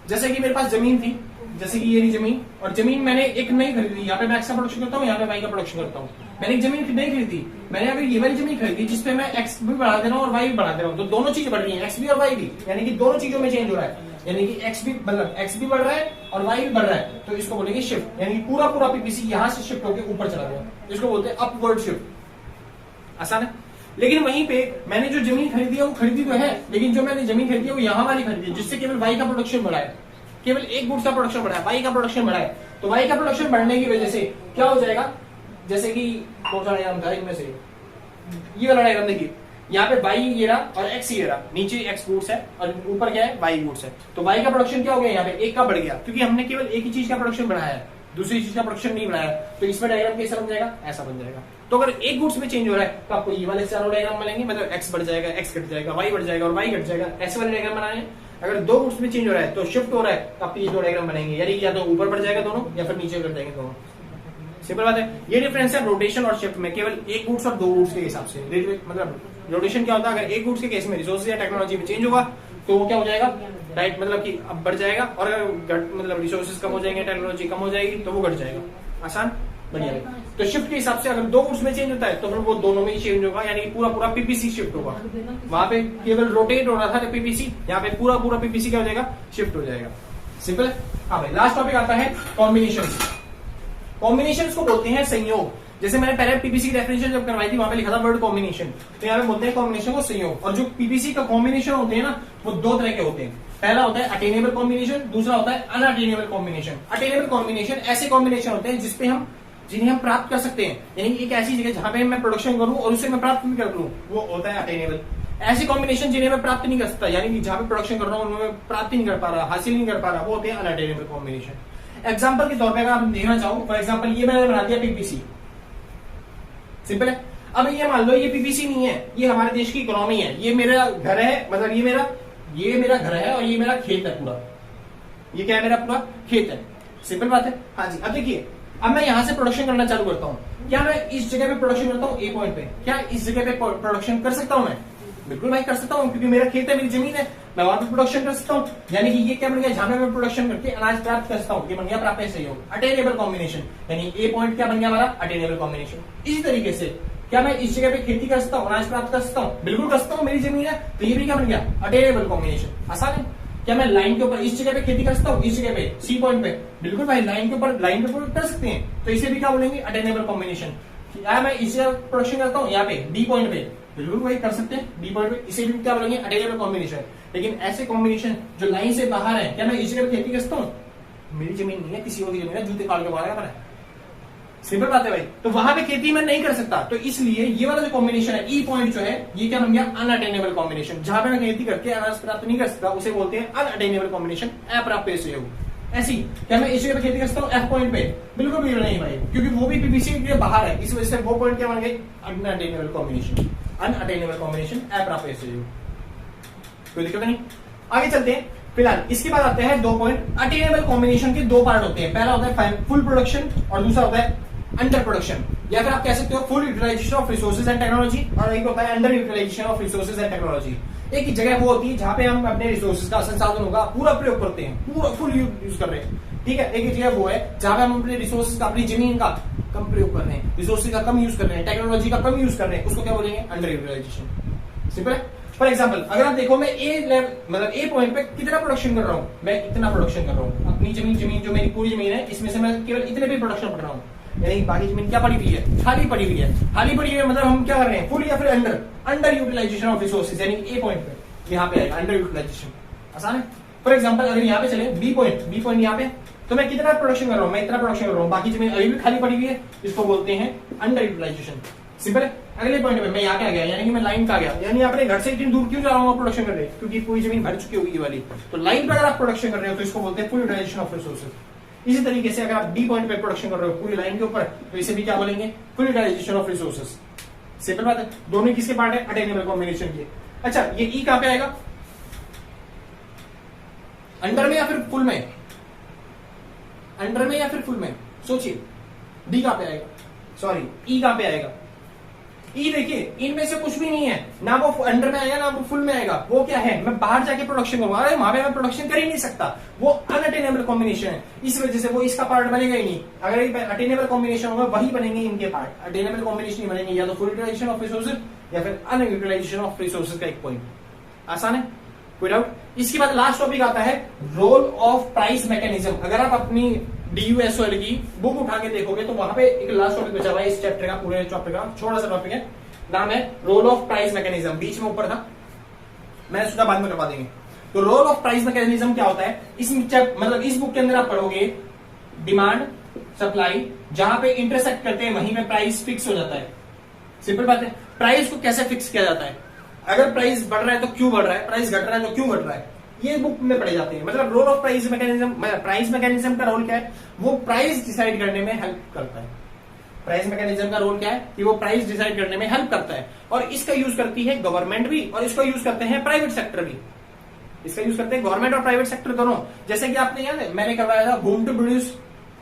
जैसे कि मेरे पास जमीन थी, जैसे कि ये रही जमीन, और जमीन मैंने एक नहीं खरीदी, यहाँ पे मैं एक्स का प्रोडक्शन करता हूँ, यहाँ पे वाई का प्रोडक्शन करता हूँ। मैंने एक जमीन नहीं खरीदी, मैंने अगर ये वाली जमीन खरीदी जिसपे मैं एक्स भी बढ़ा दे रहा हूँ और वाई भी बढ़ा दे रहा हूँ, तो दोनों चीजें बढ़ रही है, एक्स भी और वाई भी, यानी कि दोनों चीजों में चेंज हो रहा है, यानी कि एक्स भी मतलब एक्स भी बढ़ रहा है और वाई भी बढ़ रहा है, तो इसको बोलेंगे शिफ्ट। यानी कि पूरा पूरा पीपीसी यहाँ से शिफ्ट होकर ऊपर चला गया, इसको बोलते हैं अपवर्ड शिफ्ट। आसान है। लेकिन वहीं पे मैंने जो जमीन खरीदी है वो खरीदी तो है, लेकिन जो मैंने जमीन खरीदी है वो यहाँ वाली खरीदी है, जिससे केवल वाई का प्रोडक्शन बढ़ा है, केवल एक गुड्स का प्रोडक्शन बढ़ा है, वाई का प्रोडक्शन बढ़ा है। तो वाई का प्रोडक्शन बढ़ने की वजह से क्या हो जाएगा, जैसे कि कौन सा डायग्राम था इनमें से, ये वाला डायग्राम देखिए, यहाँ पे वाई ये रहा और एक्स ये रहा, नीचे एक्स गुड्स है और ऊपर क्या है, वाई गुड्स है। तो वाई का प्रोडक्शन क्या हो गया, यहाँ पे एक का बढ़ गया, क्योंकि हमने केवल एक ही चीज का प्रोडक्शन बढ़ाया है, दूसरी चीज का प्रोडक्शन नहीं बढ़ाया। तो इसमें डायग्राम कैसा बन जाएगा, ऐसा बन जाएगा। तो अगर एक गुड्स में चेंज हो रहा है, तो आपको ये वाले चारों डायग्राम मिलेंगे, मतलब एक्स बढ़ जाएगा, एक्स घट जाएगा, वाई बढ़ जाएगा और वाई घट जाएगा, ऐसे वाले डायग्राम बनाए। अगर दो गुड्स में चेंज हो रहा है तो शिफ्ट हो रहा है, तो आप ये दो डायग्राम बनेंगे, यानी या तो ऊपर बढ़ जाएगा दोनों या फिर नीचे कर जाएंगे दोनों। सिंपल बात है। ये डिफरेंस है रोटेशन और शिफ्ट में, केवल एक गुड्स और दो गुड्स के हिसाब से। मतलब रोटेशन क्या होता है, अगर एक गुड्स के केस में रिसोर्सेज या टेक्नोलॉजी में चेंज होगा तो वो क्या हो जाएगा, राइट, मतलब कि अब बढ़ जाएगा, और अगर मतलब रिसोर्सेज कम हो जाएंगे, टेक्नोलॉजी कम हो जाएगी, तो वो घट जाएगा। आसान, बढ़िया। तो शिफ्ट के हिसाब से अगर दो गुड्स में चेंज होता है तो फिर वो दोनों में ही चेंज होगा, यानी पूरा पूरा पीपीसी शिफ्ट होगा। वहां पे केवल रोटेट हो रहा था पीपीसी, यहाँ पे पूरा पूरा पीपीसी क्या हो जाएगा, शिफ्ट हो जाएगा। सिंपल है। हाँ भाई, लास्ट टॉपिक आता है कॉम्बिनेशन। कॉम्बिनेशन को बोलते हैं संयोग। जैसे मैंने पहले पीपीसी की डेफिनेशन जब करवाई थी, वहां पे लिखा था वर्ड कॉम्बिनेशन, तो यहाँ पे बोलते हैं कॉम्बिनेशन को संयोग। और जो पीपीसी का कॉम्बिनेशन होते हैं ना, वो दो तरह के होते हैं। पहला होता है अटेनेबल कॉम्बिनेशन, दूसरा होता है अनअटेनेबल कॉम्बिनेशन। अटेनेबल कॉम्बिनेशन ऐसे कॉम्बिनेशन होते हैं जिन्हें हम प्राप्त कर सकते हैं, यानी एक ऐसी जगह जहां पे मैं प्रोडक्शन करूं और उसे मैं प्राप्त भी कर लूं, वो होता है अटेनेबल। ऐसे कॉम्बिनेशन जिन्हें मैं प्राप्त नहीं कर सकता, यानी कि जहां पे प्रोडक्शन कर रहा हूं उन्हें प्राप्त नहीं कर पा रहा, हासिल नहीं कर पा रहा, वो होते हैं अनअटेनेबल कॉम्बिनेशन। एग्जाम्पल के तौर पर अगर आप देखना चाहो, फॉर एग्जाम्पल ये मैंने बना दिया पीपीसी, सिंपल है। अब ये मान लो ये पीपीसी नहीं है, ये हमारे देश की इकोनॉमी है, ये मेरा घर है, मतलब ये मेरा घर है और ये मेरा खेत है पूरा, ये क्या है, मेरा पूरा खेत है। सिंपल बात है। हाँ जी। अब देखिए, अब मैं यहां से प्रोडक्शन करना चालू करता हूं, क्या मैं इस जगह पे प्रोडक्शन करता हूं, ए पॉइंट पे, क्या इस जगह पे प्रोडक्शन कर सकता हूं मैं? बिल्कुल भाई कर सकता हूं, क्योंकि मेरा खेत है, मेरी जमीन है, मैं वहां पे प्रोडक्शन कर सकता हूं। यानी कि ये क्या बन गया, जहां पे मैं प्रोडक्शन करके अनाज प्राप्त कर सकता हूं, ये बन गया प्राप्य संयोग, अटेनेबल कॉम्बिनेशन। यानी ए पॉइंट क्या बन गया हमारा, अटेनेबल कॉम्बिनेशन। इसी तरीके से क्या मैं इस जगह पे खेती कर सकता हूँ, अनाज प्राप्त कर सकता हूँ? बिल्कुल कर सकता हूँ, मेरी जमीन है, तो ये भी क्या बन गया, अटेनेबल कॉम्बिनेशन। आसान है। क्या मैं लाइन के ऊपर इस जगह पे खेती कर सकता हूँ, इस जगह पे सी पॉइंट पे? बिल्कुल भाई, लाइन के ऊपर कर सकते हैं, तो इसे भी क्या बोलेंगे, अटेनेबल कॉम्बिनेशन। क्या मैं इस जगह प्रोडक्शन करता हूँ, यहाँ पे डी पॉइंट पे? बिल्कुल भाई कर सकते हैं, डी पॉइंट पे, इसे भी क्या बोलेंगे, अटेनेबल कॉम्बिनेशन। लेकिन ऐसे कॉम्बिनेशन जो लाइन से बाहर है, क्या मैं इस जगह पे खेती कर सकता हूँ? मेरी जमीन नहीं है, किसी और की जमीन है, जूते काट के मारा है। सिंपल बात है भाई। तो वहां पे खेती मैं नहीं कर सकता, तो इसलिए ये वाला जो कॉम्बिनेशन है, ई पॉइंट जो है, ये क्या बन गया, अनअटेनेबल कॉम्बिनेशन। जहां पे मैं खेती करके अनाज प्राप्त नहीं कर सकता, उसे बोलते हैं अनअटेनेबल कॉम्बिनेशन, अप्राप्य संयोग। ऐसी क्या मैं इस जगह पे खेती कर सकता हूँ, एफ पॉइंट पे? बिल्कुल भी नहीं भाई, क्योंकि वो भी पीपीसी के बाहर है, इस वजह से वो पॉइंट क्या बन गई, अनअटेनेबल कॉम्बिनेशन। अनअटेनेबल कॉम्बिनेशन, अप्राप्य संयोग। कोई दिक्कत नहीं, आगे चलते हैं। फिलहाल इसके बाद आते हैं दो पॉइंट। अटेनेबल कॉम्बिनेशन के दो पार्ट होते हैं, पहला होता है फुल प्रोडक्शन और दूसरा होता है अंडर प्रोडक्शन, या फिर आप कह सकते हो full utilisation of resources and technology, और एक होता है under utilisation of resources and technology. एक ही जगह वो होती है जहां पे हम अपने रिसोर्सेज का, संसाधनों का पूरा प्रयोग करते हैं, पूरा फुल यूज कर रहे हैं, ठीक है। एक ही जगह वो है जहां पे हम अपने रिसोर्सेज का, अपनी जमीन का कम प्रयोग कर रहे हैं, रिसोर्सेज का कम यूज कर रहे हैं, टेक्नोलॉजी का कम यूज कर रहे हैं, उसको क्या बोलेंगे? Under utilisation. सिंपल है। फॉर एग्जाम्पल अगर आप देखो मैं ए लेवल मतलब ए पॉइंट पे कितना प्रोडक्शन कर रहा हूँ, मैं इतना प्रोडक्शन कर रहा हूँ, अपनी जमीन जो मेरी पूरी जमीन है इसमें से मैं केवल इतने पे प्रोडक्शन कर रहा हूँ, यानी बाकी जमीन क्या पड़ी हुई है? खाली पड़ी हुई है। खाली पड़ी हुई है मतलब हम क्या कर रहे हैं? फुल या फिर अंडर यूटिलाइजेशन ऑफ रिसोर्सेज, यानी ए पॉइंट पे यहाँ पे आएगा अंडर यूटिलाइजेशन। आसान है। फॉर एग्जाम्पल अगर यहाँ पे चले बी पॉइंट यहाँ पे, तो मैं कितना प्रोडक्शन कर रहा हूँ? मैं इतना प्रोडक्शन कर रहा हूँ, बाकी जमीन अभी भी खाली पड़ी हुई है, इसको बोलते हैं अंडर यूटिलाइजेशन। सिंपल है। अगले पॉइंट पे मैं यहाँ पे आ गया, यानी कि मैं लाइन का गया, यानी अपने घर से इतनी दूर क्यों जा रहा हूँ प्रोडक्शन कर रहे हैं? क्योंकि पूरी जमीन भर चुकी होगी ये वाली, तो लाइन पर अगर आप प्रोडक्शन कर रहे हो तो इसको बोलते हैं फुल यूटिलाइजेशन ऑफ रिसोर्सेज। इसी तरीके से अगर आप डी पॉइंट पे प्रोडक्शन कर रहे हो पूरी लाइन के ऊपर, तो इसे भी क्या बोलेंगे? Full utilisation of resources. Simple बात है। दोनों किसके पार्ट है? अटेनेबल कॉम्बिनेशन के। अच्छा, ये ई कहां पे आएगा? अंडर में या फिर फुल में? अंडर में या फिर फुल में? सोचिए। डी कहां पे आएगा? सॉरी, ई कहां पे आएगा? ई देखिए, इनमें से कुछ भी नहीं है, ना वो अंडर में आएगा ना वो फुल में आएगा। वो क्या है? मैं बाहर जाके प्रोडक्शन करूंगा, अरे वहां पे मैं प्रोडक्शन कर ही नहीं सकता, वो अनअटेनेबल कॉम्बिनेशन है, इस वजह से वो इसका पार्ट बनेगा ही नहीं। अगर अटेनेबल कॉम्बिनेशन होगा वही बनेंगे इनके पार्ट, अटेनेबल कॉम्बिनेशन नहीं बनेंगे, या तो फुल यूटिलाइजेशन ऑफ रिसोर्सेज या फिर अनयूटिलाइजेशन ऑफ रिसोर्सेज का एक पॉइंट। आसान है, कोई डाउट? इसके बाद लास्ट टॉपिक आता है रोल ऑफ प्राइस मैकेनिज्म। अगर आप अपनी DUSOL की बुक उठा के देखोगे तो वहां पे एक लास्ट टॉपिक बचा हुआ है इस चैप्टर का, पूरे चैप्टर का छोटा सा टॉपिक है, नाम है रोल ऑफ प्राइस मैकेनिज्म। बीच में ऊपर था, मैंने सोचा बाद में करवा देंगे। तो रोल ऑफ प्राइस मैकेनिज्म क्या होता है? मतलब इस बुक के अंदर आप पढ़ोगे डिमांड सप्लाई जहां पे इंटरसेक्ट करते हैं वहीं पे प्राइस फिक्स हो जाता है। सिंपल बात है। प्राइस को कैसे फिक्स किया जाता है? अगर प्राइस बढ़ रहा है तो क्यों बढ़ रहा है, प्राइस घट रहा है तो क्यों घट रहा है, ये बुक में पढ़े जाते हैं। मतलब रोल ऑफ प्राइस मैकेनिज्म का रोल क्या है? वो प्राइस डिसाइड करने में हेल्प करता है। प्राइस मैकेनिज्म का रोल क्या है? कि वो प्राइस डिसाइड करने में हेल्प करता है, और इसका यूज करती है गवर्नमेंट भी, और इसको यूज करते हैं प्राइवेट सेक्टर भी। इसका यूज करते हैं गवर्नमेंट और प्राइवेट सेक्टर दोनों। जैसे कि आपने याद है मैंने करवाया था बूम टू प्रोड्यूस,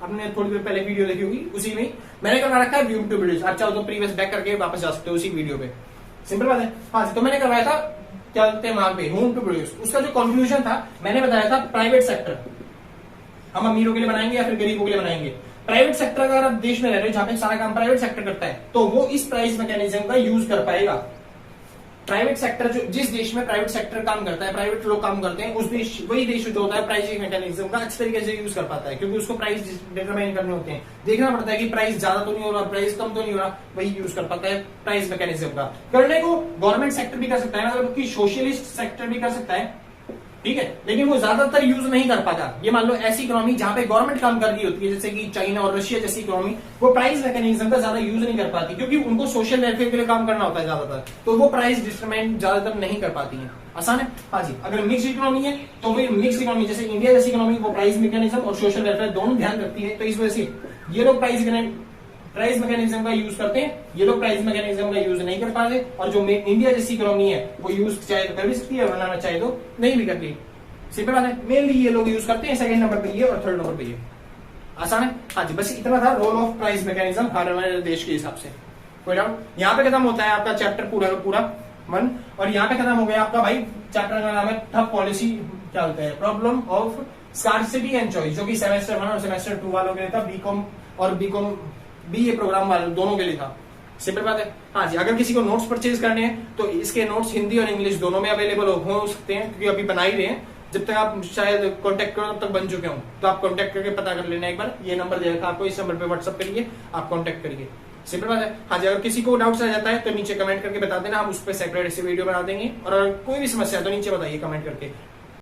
आपने थोड़ी देर पहले वीडियो देखी होगी, उसी में मैंने करवा रखा है बूम टू प्रोड्यूस। आप चाहो तो प्रीवियस बैक करके वापस जा सकते हो उसी वीडियो पे। सिंपल बात है। हाँ, तो मैंने करवाया था क्या बोलते हैं वहां पे होम टू प्रोड्यूस। उसका जो कंक्लूजन था मैंने बताया था प्राइवेट सेक्टर हम अमीरों के लिए बनाएंगे या फिर गरीबों के लिए बनाएंगे। प्राइवेट सेक्टर अगर आप देश में रह रहे हो जहां पे सारा काम प्राइवेट सेक्टर करता है तो वो इस प्राइस मैकेनिज्म का यूज कर पाएगा। प्राइवेट सेक्टर जो जिस देश में प्राइवेट सेक्टर काम करता है, प्राइवेट लोग काम करते हैं, उस देश वही देश जो होता है प्राइसिंग मैकेनिज्म का अच्छे तरीके से यूज कर पाता है, क्योंकि उसको प्राइस डिटरमाइन करने होते हैं, देखना पड़ता है कि प्राइस ज्यादा तो नहीं हो रहा, प्राइस कम तो नहीं हो रहा, वही यूज कर पाता है प्राइस मैकेनिज्म का। करने को गवर्नमेंट सेक्टर भी कर सकता है, मतलब कि सोशलिस्ट सेक्टर भी कर सकता है, ठीक है, लेकिन वो ज्यादातर यूज नहीं कर पाता। ये मान लो ऐसी इकोनॉमी जहां पे गवर्नमेंट काम कर रही होती है, जैसे कि चाइना और रशिया जैसी इकोनॉमी, वो प्राइस मैकेनिज्म का ज्यादा यूज नहीं कर पाती, क्योंकि उनको सोशल वेलफेयर के लिए काम करना होता है ज्यादातर, तो वो प्राइस डिटरमाइन ज्यादातर नहीं कर पाती है। आसान है। हाँ जी, अगर मिक्स इकोनॉमी है तो वही मिक्स इकोनॉमी जैसे इंडिया जैसी इकोनॉमी वो प्राइस मैकेनिज्म और सोशल वेलफेयर दोनों ध्यान रखती है, तो इस वजह से ये लोग प्राइस मैकेनिज्म का यूज करते हैं, ये लोग प्राइस मैकेनिज्म का यूज नहीं कर पाते, और जो इंडिया जैसी इकोनॉमी है वो यूज चाहे तो कर भी सकती है, वरना चाहे तो नहीं भी करती। सिंपल बात है। मेनली ये लोग यूज करते हैं, सेकंड नंबर पे ये और थर्ड नंबर पे ये। आसान है। हाँ जी, बस इतना था रोल ऑफ प्राइस मैकेनिज्म हमारे देश के हिसाब से। कोई डाउट? यहाँ पे खत्म होता है आपका चैप्टर पूरा 1, और यहाँ पे खत्म हो गया आपका भाई चैप्टर का नाम है टफ पॉलिसी, क्या होता है problem of scarcity and choice, जो कि सेमेस्टर 1 और सेमेस्टर 2 वालों के लिए था, बीकॉम और बीकॉम BA प्रोग्राम वालों दोनों के लिए था। सिंपल बात है। हाँ जी, अगर किसी को नोट्स परचेज करने हैं तो इसके नोट्स हिंदी और इंग्लिश दोनों में अवेलेबल हो सकते हैं, क्योंकि अभी बना ही रहे हैं। जब तक आप शायद कांटेक्ट करो तब तक बन चुके हूं, तो आप कांटेक्ट करके पता कर लेना एक बार। ये नंबर दे रखा आपको, इस नंबर पे व्हाट्सअप करिए, आप कांटेक्ट करिए। सिंपल बात है। हाँ जी, अगर किसी को डाउट्स आ जाता है तो नीचे कमेंट करके बता देना, हम उस पर सेपरेट ऐसी वीडियो बना देंगे, और अगर कोई भी समस्या है तो नीचे बताइए कमेंट करके।